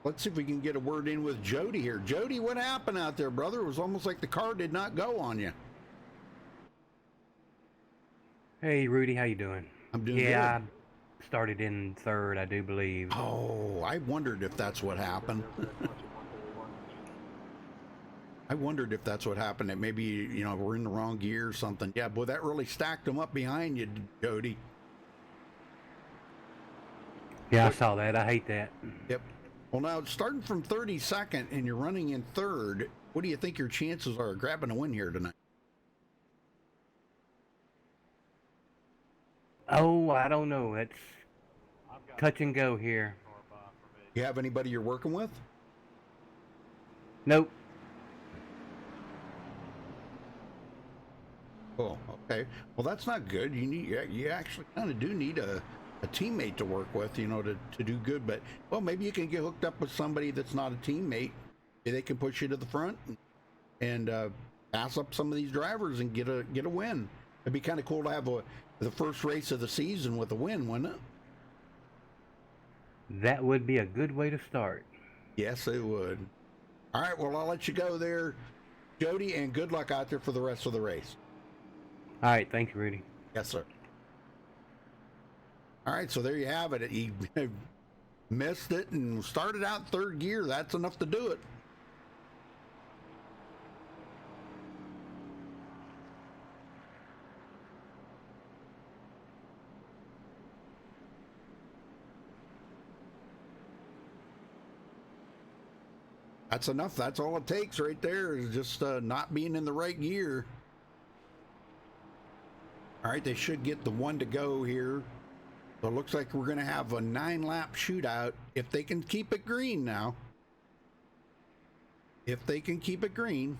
Speaker 1: Let's see if we can get a word in with Jody here. Jody, what happened out there, brother? It was almost like the car did not go on you.
Speaker 10: Hey, Rudy, how you doing?
Speaker 1: I'm doing
Speaker 10: good. I
Speaker 1: good.
Speaker 10: started in third, I do believe.
Speaker 1: Oh, I wondered if that's what happened. I wondered if that's what happened. That maybe, you know, we're in the wrong gear or something. Yeah, boy, that really stacked them up behind you, Jody.
Speaker 10: Yeah, I saw that. I hate that.
Speaker 1: Yep. Well, now, starting from 32nd and you're running in third, what do you think your chances are of grabbing a win here tonight?
Speaker 10: Oh, I don't know. It's touch and go here.
Speaker 1: You have anybody you're working with?
Speaker 10: Nope.
Speaker 1: Oh, okay. Well, that's not good. You actually kind of do need a teammate to work with, you know, to do good. But, well, maybe you can get hooked up with somebody that's not a teammate. They can push you to the front and pass up some of these drivers and get a win. It'd be kind of cool to have the first race of the season with a win, wouldn't it?
Speaker 10: That would be a good way to start.
Speaker 1: Yes, it would. All right, well, I'll let you go there, Jody, and good luck out there for the rest of the race.
Speaker 10: All right, thank you, Rudy.
Speaker 1: Yes, sir. All right, so there you have it. He missed it and started out third gear. That's enough to do it. That's enough. That's all it takes right there, is just not being in the right gear. All right, they should get the one to go here. So it looks like we're going to have a 9-lap shootout if they can keep it green now. If they can keep it green.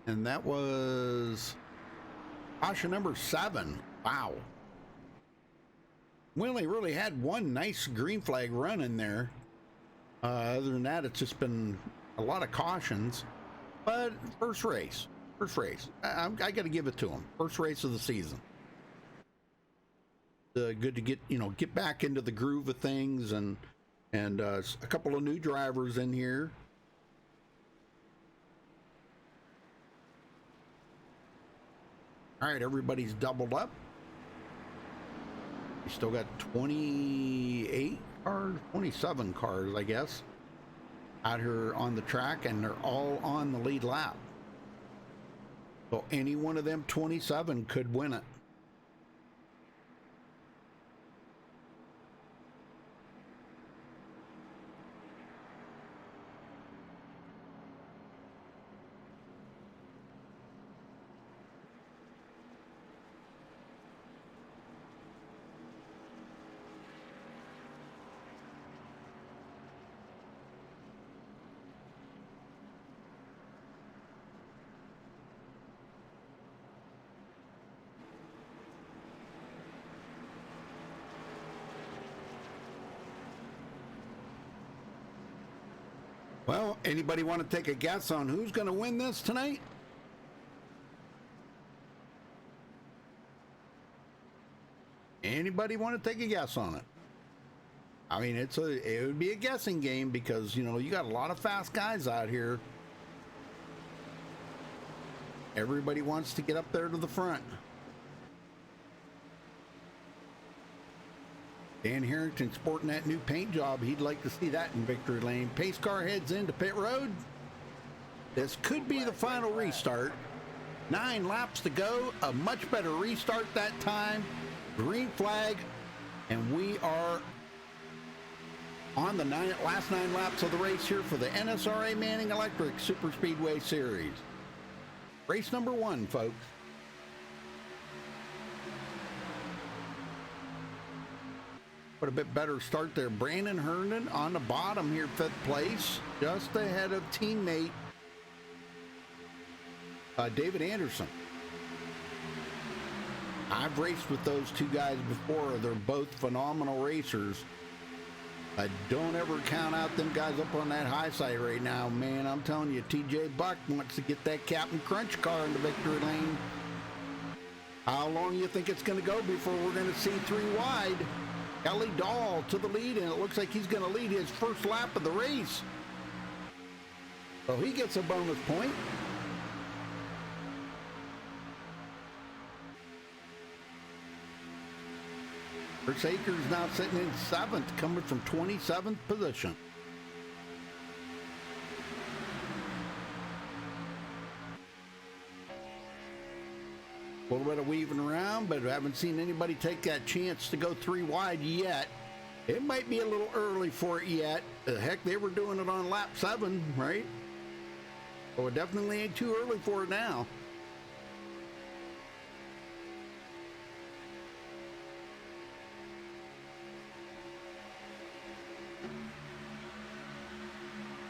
Speaker 1: And that was caution number 7. Wow. We only really had one nice green flag run in there. Other than that, it's just been a lot of cautions. But first race. I got to give it to them. First race of the season. Good to get back into the groove of things, and a couple of new drivers in here. All right, everybody's doubled up. We still got 28 cars, 27 cars, I guess, out here on the track, and they're all on the lead lap. So any one of them 27 could win it. Well, anybody want to take a guess on who's going to win this tonight? Anybody want to take a guess on it? I mean, it would be a guessing game because, you know, you got a lot of fast guys out here. Everybody wants to get up there to the front. Dan Harrington sporting that new paint job. He'd like to see that in victory lane. Pace car heads into pit road. This could be the final restart. 9 laps to go. A much better restart that time. Green flag. And we are on the last 9 laps of the race here for the NSRA Manning Electric Super Speedway Series. Race number 1, folks. What a bit better start there. Brandon Herndon on the bottom here, 5th place, just ahead of teammate David Anderson. I've raced with those two guys before. They're both phenomenal racers. Don't ever count out them guys up on that high side right now, man. I'm telling you, TJ Buck wants to get that Captain Crunch car into victory lane. How long you think it's going to go before we're going to see 3 wide? Kelly Dahl to the lead, and it looks like he's going to lead his first lap of the race. So he gets a bonus point. Chris Akers now sitting in 7th, coming from 27th position. A little bit of weaving around, but I haven't seen anybody take that chance to go 3 wide yet. It might be a little early for it yet. Heck, they were doing it on lap 7, right? So it definitely ain't too early for it now.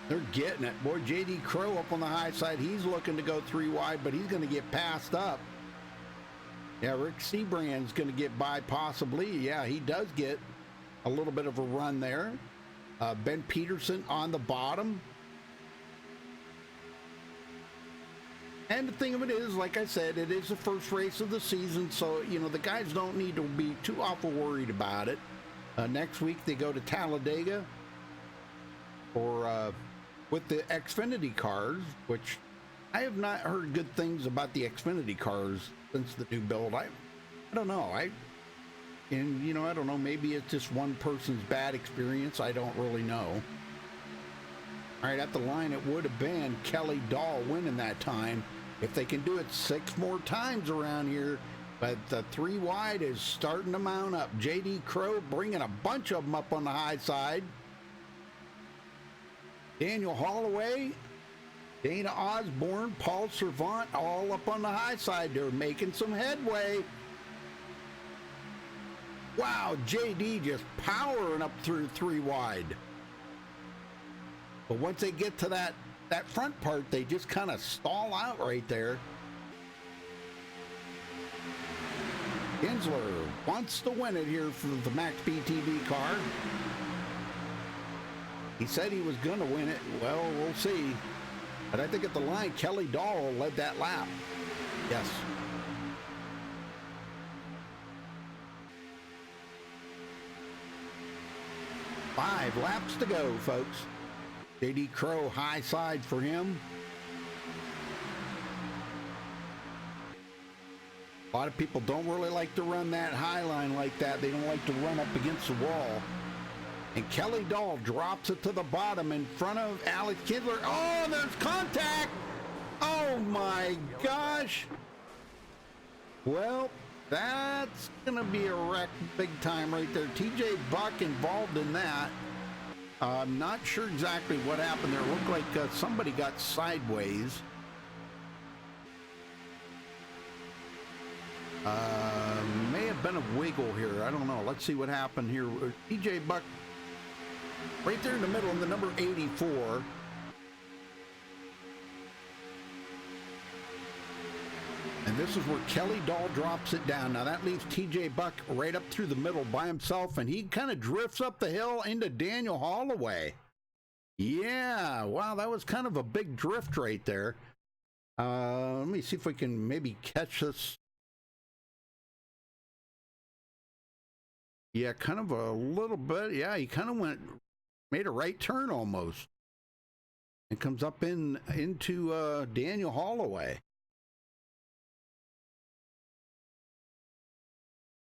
Speaker 1: They're getting it. Boy, J.D. Crow up on the high side. He's looking to go 3 wide, but he's going to get passed up. Yeah, Rick Seabrand's going to get by possibly. Yeah, he does get a little bit of a run there. Ben Peterson on the bottom. And the thing of it is, like I said, it is the first race of the season, so, you know, the guys don't need to be too awful worried about it. Next week, they go to Talladega for with the Xfinity cars, which I have not heard good things about the Xfinity cars since the new build. I don't know. I don't know. Maybe it's just one person's bad experience. I don't really know. All right, at the line, it would have been Kelly Dahl winning that time. If they can do it 6 more times around here, but the 3 wide is starting to mount up. J.D. Crow bringing a bunch of them up on the high side. Daniel Holloway, Dana Osborne, Paul Servant, all up on the high side. They're making some headway. Wow, JD just powering up through 3 wide. But once they get to that front part, they just kind of stall out right there. Kinsler wants to win it here for the MaxSpeedTV car. He said he was going to win it. Well, we'll see. But I think at the line, Kelly Dahl led that lap. Yes. Five laps to go, folks. J.D. Crow, high side for him. A lot of people don't really like to run that high line like that. They don't like to run up against the wall. And Kelly Dahl drops it to the bottom in front of Alex Kidler. Oh, there's contact! Oh my gosh! Well, that's gonna be a wreck big time right there. TJ Buck involved in that. I'm not sure exactly what happened there. It looked like somebody got sideways. May have been a wiggle here. I don't know. Let's see what happened here. TJ Buck right there in the middle in the number 84. And this is where Kelly Dahl drops it down. Now that leaves TJ Buck right up through the middle by himself, and he kind of drifts up the hill into Daniel Holloway. Yeah, wow, that was kind of a big drift right there. Let me see if we can maybe catch this. Yeah, kind of a little bit. Yeah, he kind of made a right turn almost. And comes up into Daniel Holloway.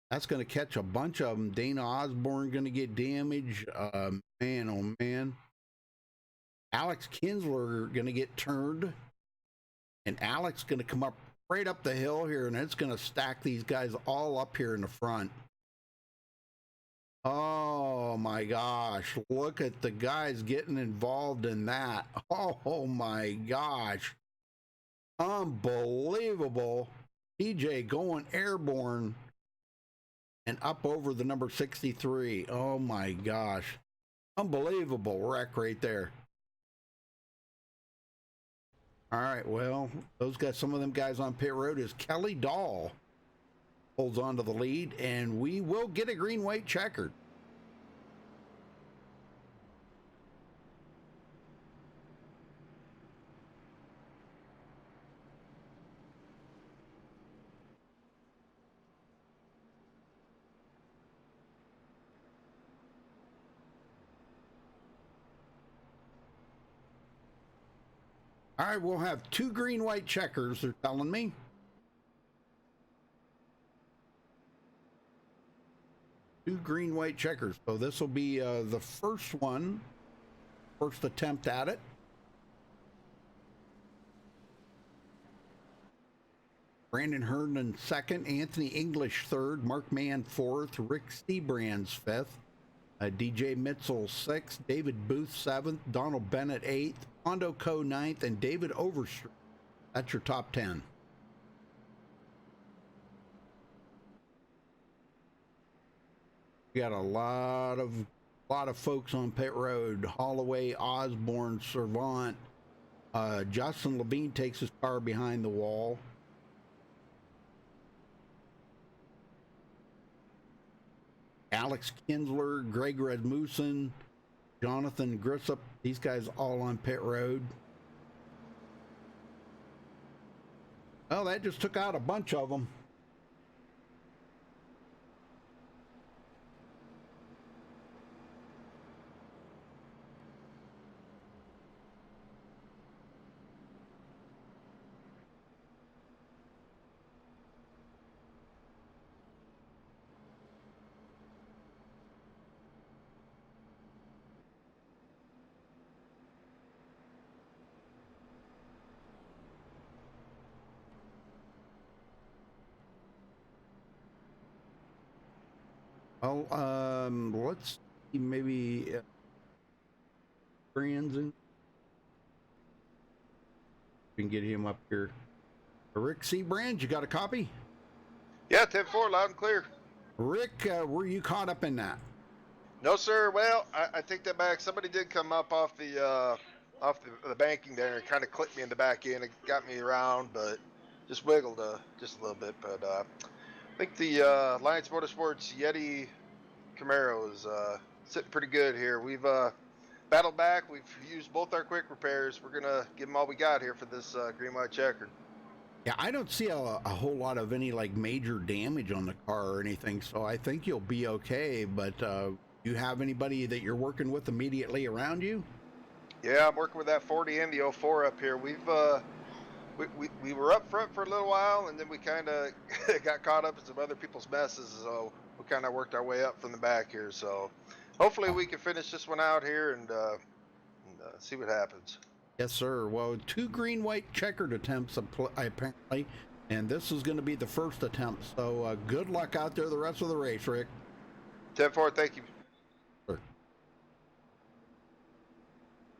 Speaker 1: That's going to catch a bunch of them. Dana Osborne going to get damaged. Man, oh man. Alex Kinsler going to get turned. And Alex going to come up right up the hill here, and it's going to stack these guys all up here in the front. Oh my gosh, look at the guys getting involved in that. Oh my gosh. Unbelievable. DJ going airborne and up over the number 63. Oh my gosh. Unbelievable wreck right there. All right, well, those guys, some of them guys on pit road is Kelly Dahl holds on to the lead, and we will get a green-white checkered. All right, we'll have 2 green-white checkers, they're telling me. Two green-white checkers. So this will be the first one, first attempt at it. Brandon Herndon second, Anthony English third, Mark Mann fourth, Rick Seabrands fifth, DJ Mitchell sixth, David Booth seventh, Donald Bennett eighth, Hondo Co ninth, and David Overstreet. That's your top 10. We got a lot of folks on pit road. Holloway, Osborne, Servant. Justin Levine takes his car behind the wall. Alex Kinsler, Greg Rasmussen, Jonathan Grissom. These guys all on pit road. Well, that just took out a bunch of them. Well, let's see, maybe Branson. We can get him up here. Rick Seabrands, you got a copy?
Speaker 11: Yeah, 10-4, loud and clear.
Speaker 1: Rick, were you caught up in that?
Speaker 11: No, sir. Well, I take that back. Somebody did come up off the banking there and kind of clipped me in the back end. It got me around, but just wiggled just a little bit. But I think the Alliance Motorsports Yeti Camaro is sitting pretty good here. We've battled back. We've used both our quick repairs. We're gonna give them all we got here for this green white checkered.
Speaker 1: Yeah, I don't see a whole lot of any like major damage on the car or anything, so I think you'll be okay. But you have anybody that you're working with immediately around you?
Speaker 11: Yeah, I'm working with that 40 and the 04 up here. We've we were up front for a little while, and then we kind of got caught up in some other people's messes, so we kind of worked our way up from the back here. So hopefully we can finish this one out here and see what happens.
Speaker 1: Yes, sir. Well, 2 green-white checkered attempts apparently, and this is going to be the first attempt. So good luck out there the rest of the race, Rick.
Speaker 11: 10-4, thank you.
Speaker 1: Sure.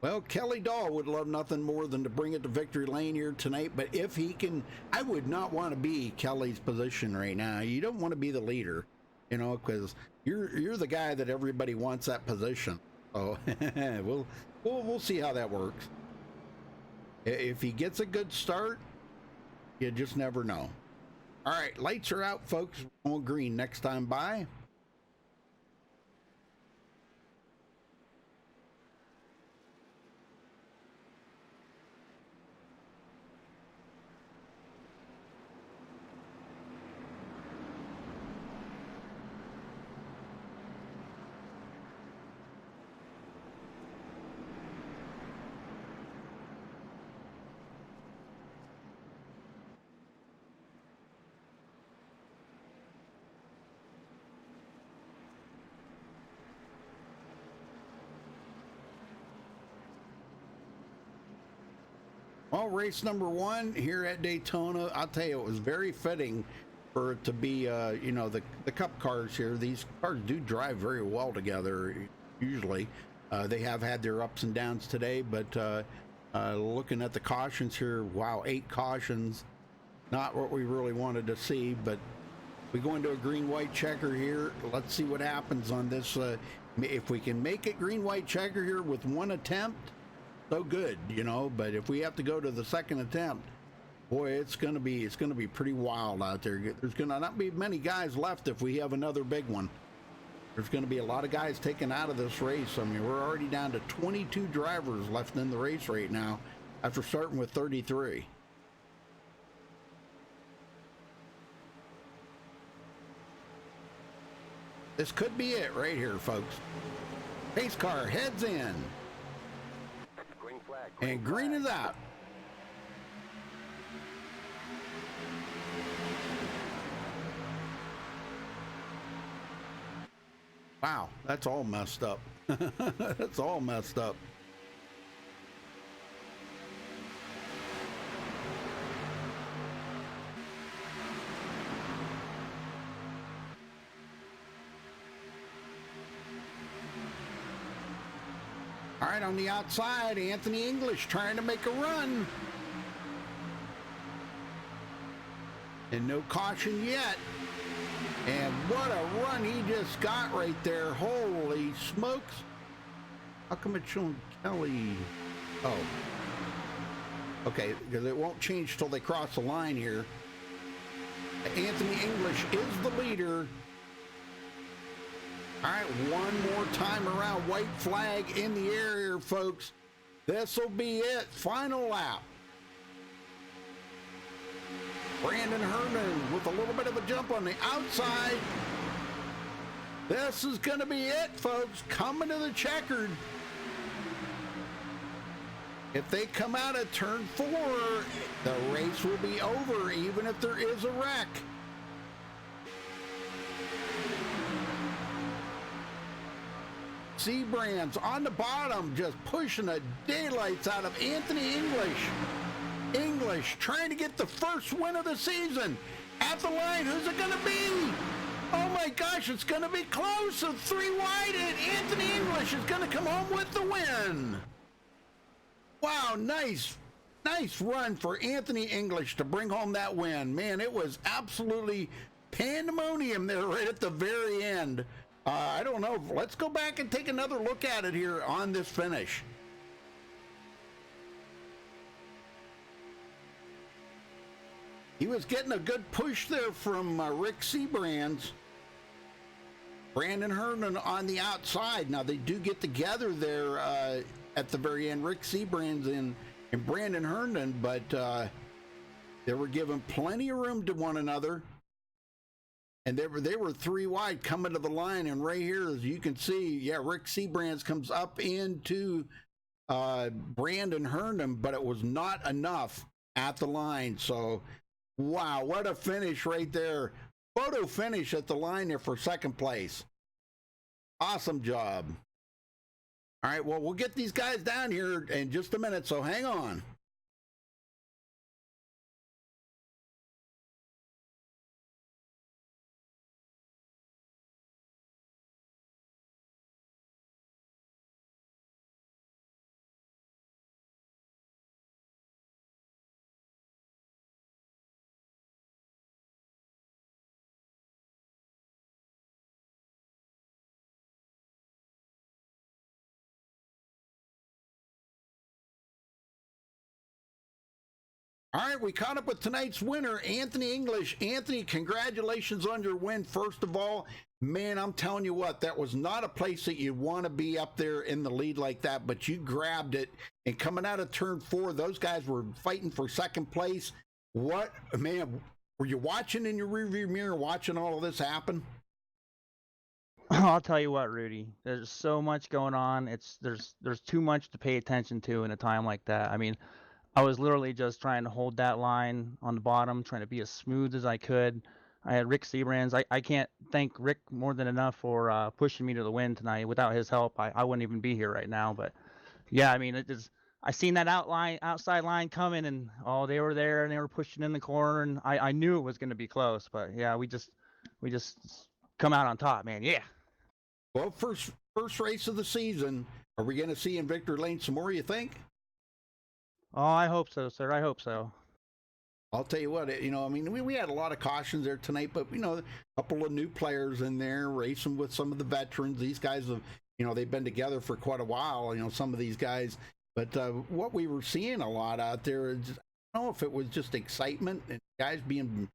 Speaker 1: Well, Kelly Dahl would love nothing more than to bring it to victory lane here tonight, but if he can, I would not want to be Kelly's position right now. You don't want to be the leader, you know, because you're the guy that everybody wants that position. So we'll see how that works. If he gets a good start, you just never know. All right, lights are out, folks. We're going green next time by. Well, race number 1 here at Daytona, I'll tell you, it was very fitting for it to be, you know, the Cup cars here. These cars do drive very well together, usually. They have had their ups and downs today, but looking at the cautions here, wow, 8 cautions. Not what we really wanted to see, but we go into a green-white checker here. Let's see what happens on this. If we can make it green-white checker here with 1 attempt, so good, you know. But if we have to go to the 2nd attempt, boy, it's gonna be pretty wild out there. There's gonna not be many guys left if we have another big one. There's gonna be a lot of guys taken out of this race. I mean, we're already down to 22 drivers left in the race right now after starting with 33. This could be it right here, folks. Pace car heads in.
Speaker 12: Green flag.
Speaker 1: And green is out. Wow, that's all messed up. That's all messed up. All right, on the outside, Anthony English trying to make a run. And no caution yet. And what a run he just got right there. Holy smokes. How come it's showing Kelly? Oh. Okay, because it won't change till they cross the line here. Anthony English is the leader. All right, one more time around. White flag in the air here, folks. This will be it. Final lap. Brandon Herman with a little bit of a jump on the outside. This is going to be it, folks. Coming to the checkered. If they come out of turn 4, the race will be over, even if there is a wreck. Seabrands on the bottom, just pushing the daylights out of Anthony English. English trying to get the first win of the season. At the line, who's it going to be? Oh my gosh, it's going to be close. So 3 wide, and Anthony English is going to come home with the win. Wow, nice run for Anthony English to bring home that win. Man, it was absolutely pandemonium there right at the very end. I don't know. Let's go back and take another look at it here on this finish. He was getting a good push there from Rick Seabrands. Brandon Herman on the outside. Now, they do get together there at the very end. Rick Seabrands and Brandon Herman, but they were given plenty of room to one another. And they were 3 wide coming to the line. And right here, as you can see, yeah, Rick Seabrands comes up into Brandon Herman, but it was not enough at the line. So, wow, what a finish right there. Photo finish at the line there for 2nd place. Awesome job. All right, well, we'll get these guys down here in just a minute, so hang on. All right, we caught up with tonight's winner, Anthony English. Anthony, congratulations on your win, first of all. Man, I'm telling you what, that was not a place that you'd want to be up there in the lead like that, but you grabbed it. And coming out of turn 4, those guys were fighting for 2nd place. What, man, were you watching in your rearview mirror, watching all of this happen?
Speaker 13: I'll tell you what, Rudy. There's so much going on. There's too much to pay attention to in a time like that. I mean, I was literally just trying to hold that line on the bottom, trying to be as smooth as I could. I had Rick Seabrands. I can't thank Rick more than enough for pushing me to the win tonight. Without his help, I wouldn't even be here right now. But yeah, I mean, I seen that outside line coming, and they were there and they were pushing in the corner, and I knew it was going to be close. But yeah, we just come out on top, man. Yeah.
Speaker 1: Well, first race of the season. Are we going to see in Victory Lane some more, you think?
Speaker 13: Oh, I hope so, sir. I hope so.
Speaker 1: I'll tell you what, I mean, we had a lot of cautions there tonight, but, a couple of new players in there racing with some of the veterans. These guys have, they've been together for quite a while, some of these guys. But what we were seeing a lot out there is, I don't know if it was just excitement and guys being,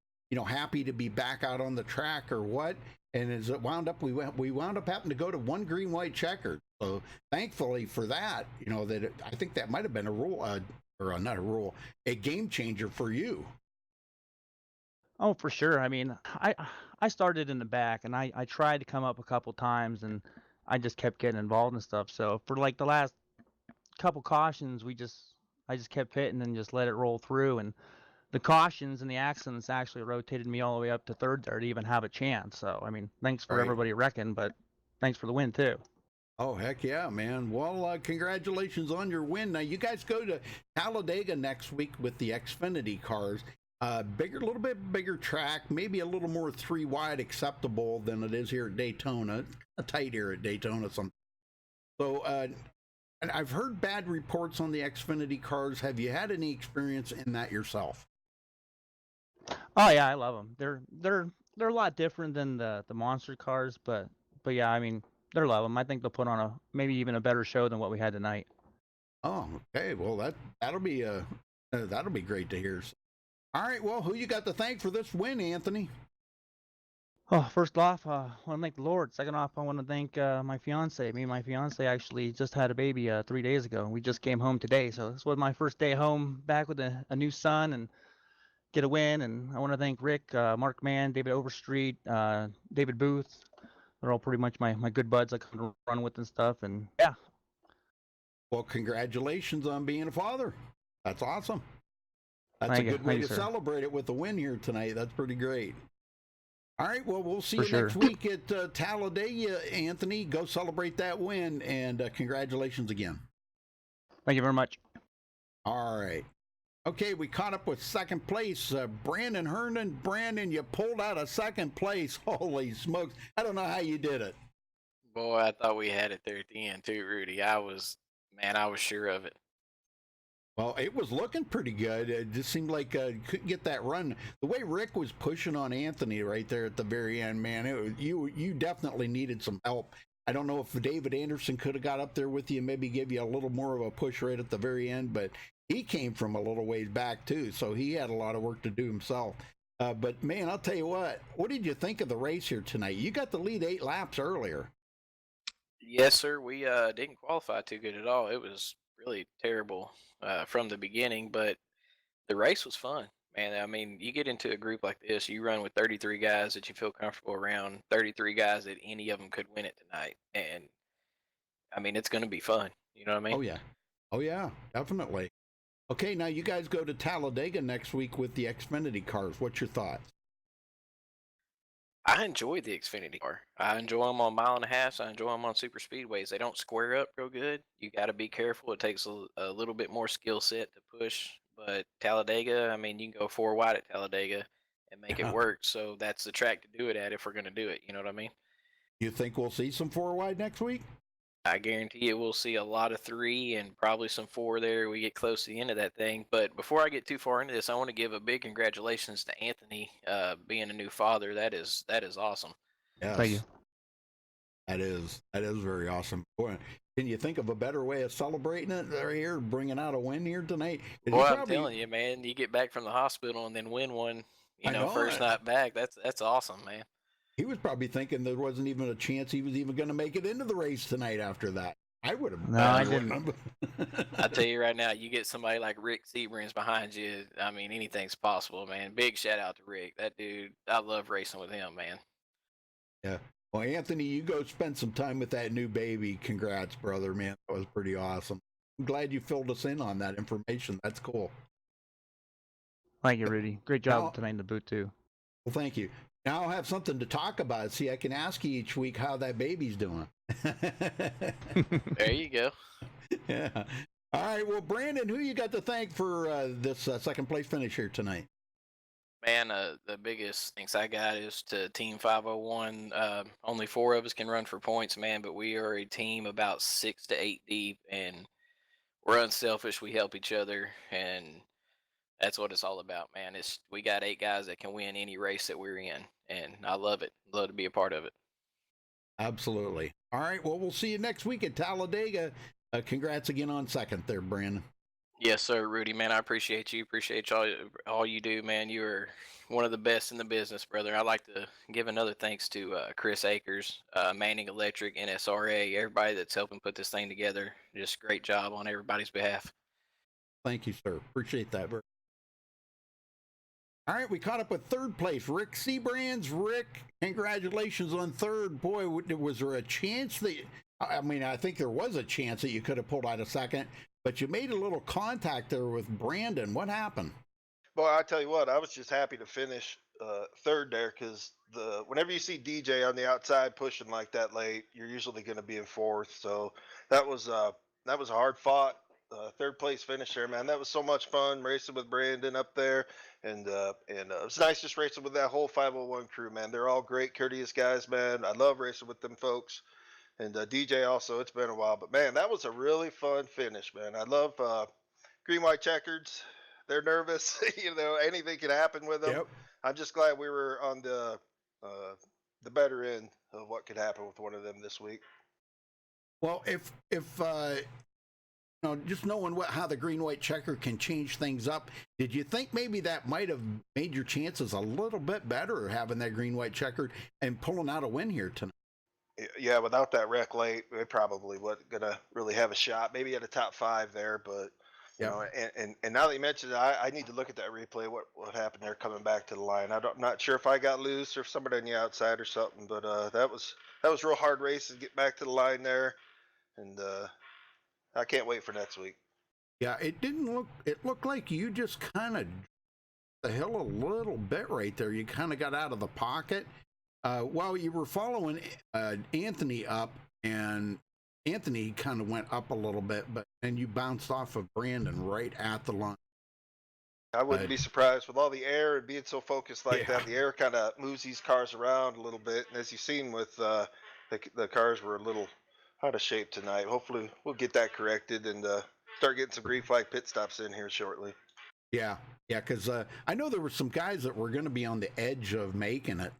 Speaker 1: happy to be back out on the track or what. And as it wound up, we wound up having to go to one green, white checkered. So thankfully for that, I think that might have been a rule, or not a rule, a game changer for you.
Speaker 13: Oh, for sure. I mean, I started in the back, and I tried to come up a couple times, and I just kept getting involved and stuff. So for like the last couple cautions, I just kept hitting and just let it roll through. And the cautions and the accidents actually rotated me all the way up to third there to even have a chance. So I mean, thanks for everybody wrecking, but thanks for the win too.
Speaker 1: Oh, heck yeah, man. Well, congratulations on your win. Now, you guys go to Talladega next week with the Xfinity cars. A little bit bigger track, maybe a little more 3-wide acceptable than it is here at Daytona. Tight here at Daytona. So, and I've heard bad reports on the Xfinity cars. Have you had any experience in that yourself?
Speaker 13: Oh yeah, I love them. They're a lot different than the monster cars, but yeah, I mean, they're love them. I think they'll put on maybe even a better show than what we had tonight.
Speaker 1: Oh, okay. Well, that'll be great to hear. All right. Well, who you got to thank for this win, Anthony?
Speaker 13: Oh, first off, I want to thank the Lord. Second off, I want to thank my fiance. Me and my fiance actually just had a baby 3 days ago. We just came home today, so this was my first day home back with a new son and get a win. And I want to thank Rick, Mark Mann, David Overstreet, David Booth. They're all pretty much my good buds I can run with and stuff. And yeah.
Speaker 1: Well, congratulations on being a father. That's awesome. That's
Speaker 13: Thank
Speaker 1: a good way to
Speaker 13: sir.
Speaker 1: Celebrate it with a win here tonight. That's pretty great. All right, well, we'll see
Speaker 13: For
Speaker 1: you
Speaker 13: sure.
Speaker 1: next week at Talladega, Anthony. Go celebrate that win, and congratulations again.
Speaker 13: Thank you very much.
Speaker 1: All right. Okay, we caught up with second place, Brandon Herndon. Brandon, you pulled out of second place. Holy smokes. I don't know how you did it.
Speaker 14: Boy, I thought we had it there at the end too, Rudy. I was sure of it.
Speaker 1: Well, it was looking pretty good. It just seemed like couldn't get that run. The way Rick was pushing on Anthony right there at the very end, man, you definitely needed some help. I don't know if David Anderson could have got up there with you, maybe give you a little more of a push right at the very end, but he came from a little ways back too, so he had a lot of work to do himself. But man, I'll tell you what did you think of the race here tonight? You got the lead 8 laps earlier.
Speaker 14: Yes, sir. We didn't qualify too good at all. It was really terrible from the beginning, but the race was fun, man. I mean, you get into a group like this, you run with 33 guys that you feel comfortable around, 33 guys that any of them could win it tonight, and I mean, it's going to be fun. You know what I mean?
Speaker 1: Oh yeah, definitely. Okay, now you guys go to Talladega next week with the Xfinity cars. What's your thoughts?
Speaker 14: I enjoy the Xfinity car. I enjoy them on 1.5 miles. I enjoy them on super speedways. They don't square up real good. You got to be careful. It takes a little bit more skill set to push. But Talladega, I mean, you can go 4 wide at Talladega and make it work. So that's the track to do it at if we're going to do it. You know what I mean?
Speaker 1: You think we'll see some 4 wide next week?
Speaker 14: I guarantee you we'll see a lot of 3 and probably some 4 there. We get close to the end of that thing. But before I get too far into this, I want to give a big congratulations to Anthony being a new father. That is awesome.
Speaker 1: Yes.
Speaker 13: Thank you.
Speaker 1: That is very awesome. Boy, can you think of a better way of celebrating it? They're here bringing out a win here tonight.
Speaker 14: Well, I'm telling you, man, you get back from the hospital and then win one, first night back. That's awesome, man.
Speaker 1: He was probably thinking there wasn't even a chance he was even going to make it into the race tonight after that. I would have.
Speaker 13: No, I didn't.
Speaker 14: I tell you right now, you get somebody like Rick Seabrams behind you. I mean, anything's possible, man. Big shout out to Rick. That dude, I love racing with him, man.
Speaker 1: Yeah. Well, Anthony, you go spend some time with that new baby. Congrats, brother, man. That was pretty awesome. I'm glad you filled us in on that information. That's cool.
Speaker 13: Thank you, Rudy. Great job tonight in the booth, too.
Speaker 1: Well, thank you. Now I'll have something to talk about. See, I can ask you each week how that baby's doing.
Speaker 14: There you go.
Speaker 1: Yeah. All right, well, Brandon, who you got to thank for this second place finish here tonight?
Speaker 14: Man, the biggest thanks I got is to Team 501. Only 4 of us can run for points, man, but we are a team about 6 to 8 deep, and we're unselfish. We help each other, and that's what it's all about, man. We got 8 guys that can win any race that we're in, and I love it. Love to be a part of it.
Speaker 1: Absolutely. All right, well, we'll see you next week at Talladega. Congrats again on second there, Brandon.
Speaker 14: Yes, sir, Rudy, man. I appreciate you. Appreciate all you do, man. You are one of the best in the business, brother. I'd like to give another thanks to Chris Akers, Manning Electric, NSRA, everybody that's helping put this thing together. Just great job on everybody's behalf.
Speaker 1: Thank you, sir. Appreciate that. All right, we caught up with third place, Rick Seabrands. Rick, congratulations on third. Boy, was there a chance that, I mean, I think there was a chance that you could have pulled out a second, but you made a little contact there with Brandon. What happened?
Speaker 11: Well, I tell you what, I was just happy to finish third there because whenever you see DJ on the outside pushing like that late, you're usually going to be in fourth. So that was a hard fought third place finish there, man. That was so much fun racing with Brandon up there, and it was nice just racing with that whole 501 crew, man. They're all great, courteous guys, man. I love racing with them folks. And DJ also, it's been a while, but man, that was a really fun finish, man. I love green white checkers. They're nervous, anything can happen with them.
Speaker 1: Yep.
Speaker 11: I'm just glad we were on the better end of what could happen with one of them this week.
Speaker 1: Well, if just knowing how the green white checker can change things up, did you think maybe that might have made your chances a little bit better having that green white checker and pulling out a win here tonight?
Speaker 11: Yeah, without that wreck late, we probably wasn't gonna really have a shot. Maybe at a top 5 there, but you know, and now that you mentioned it, I need to look at that replay. What happened there coming back to the line? I'm not sure if I got loose or if somebody on the outside or something, but that was real hard race to get back to the line there, and I can't wait for next week.
Speaker 1: Yeah, it looked like you just kind of the hill a little bit right there. You kind of got out of the pocket while you were following Anthony up, and Anthony kind of went up a little bit, but then you bounced off of Brandon right at the line.
Speaker 11: I wouldn't be surprised with all the air and being so focused like that. The air kind of moves these cars around a little bit, and as you've seen with the cars were a little out of shape tonight. Hopefully we'll get that corrected and start getting some green flag pit stops in here shortly.
Speaker 1: Yeah, because I know there were some guys that were going to be on the edge of making it,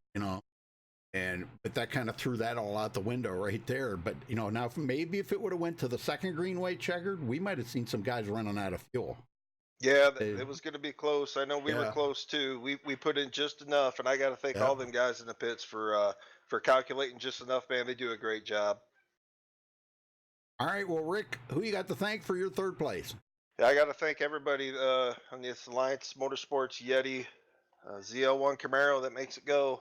Speaker 1: but that kind of threw that all out the window right there. But now maybe if it would have went to the second green white checkered, we might have seen some guys running out of fuel.
Speaker 11: Yeah, it was going to be close. I know we were close too. We put in just enough, and I got to thank all them guys in the pits for calculating just enough. Man, they do a great job.
Speaker 1: All right, well, Rick, who you got to thank for your third place?
Speaker 11: Yeah, I got to thank everybody on this Alliance Motorsports, Yeti, ZL1 Camaro that makes it go.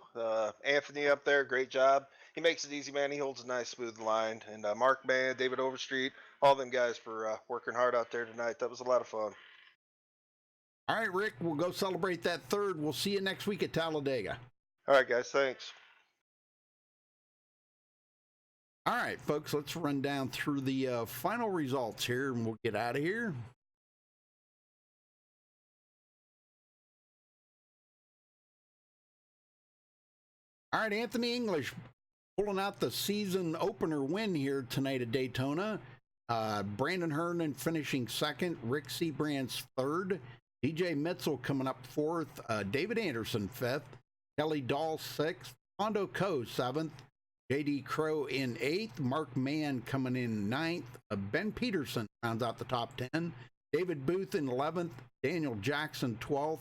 Speaker 11: Anthony up there, great job. He makes it easy, man. He holds a nice, smooth line. And Mark Mann, David Overstreet, all them guys for working hard out there tonight. That was a lot of fun.
Speaker 1: All right, Rick, we'll go celebrate that third. We'll see you next week at Talladega.
Speaker 11: All right, guys, thanks.
Speaker 1: All right, folks, let's run down through the final results here, and we'll get out of here. All right, Anthony English pulling out the season opener win here tonight at Daytona. Brandon Hernan finishing second. Rick Seabrands third. DJ Mitchell coming up fourth. David Anderson fifth. Kelly Dahl sixth. Hondo Coe seventh. J.D. Crow in eighth. Mark Mann coming in ninth. Ben Peterson rounds out the top 10. David Booth in 11th. Daniel Jackson 12th.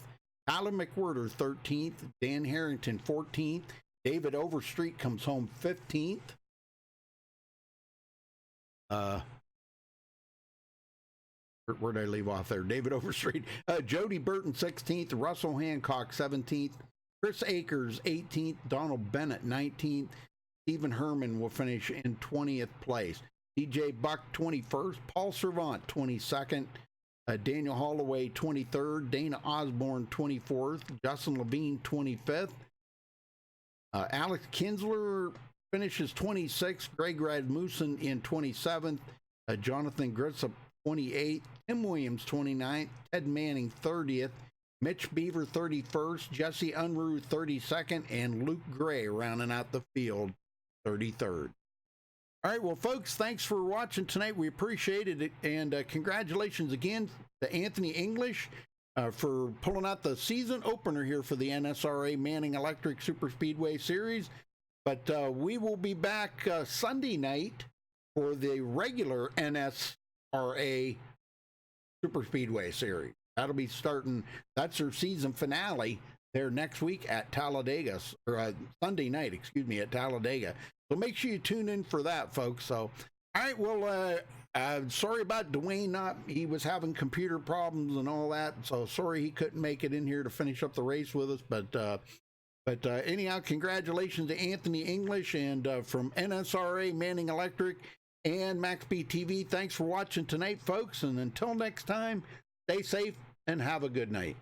Speaker 1: Tyler McWhirter 13th. Dan Harrington 14th. David Overstreet comes home 15th. Where did I leave off there? David Overstreet. Jody Burton 16th. Russell Hancock 17th. Chris Akers 18th. Donald Bennett 19th. Stephen Herman will finish in 20th place. DJ Buck 21st. Paul Servant 22nd. Daniel Holloway 23rd. Dana Osborne 24th. Justin Levine 25th. Alex Kinsler finishes 26th. Greg Radmussen in 27th. Jonathan Grissop 28th, Tim Williams 29th, Ted Manning 30th, Mitch Beaver 31st, Jesse Unruh 32nd, and Luke Gray rounding out the field 33rd. All right, well, folks, thanks for watching tonight. We appreciate it, and congratulations again to Anthony English for pulling out the season opener here for the NSRA Manning Electric Super Speedway Series. But we will be back Sunday night for the regular NSRA Super Speedway Series. That'll be starting, that's their season finale there next week at Talladega, or Sunday night, excuse me, at Talladega. So make sure you tune in for that, folks. So, all right, well, sorry about Dwayne, he was having computer problems and all that, so sorry he couldn't make it in here to finish up the race with us, but anyhow, congratulations to Anthony English, and from NSRA Manning Electric and MaxSpeedTV, thanks for watching tonight, folks, and until next time, stay safe and have a good night.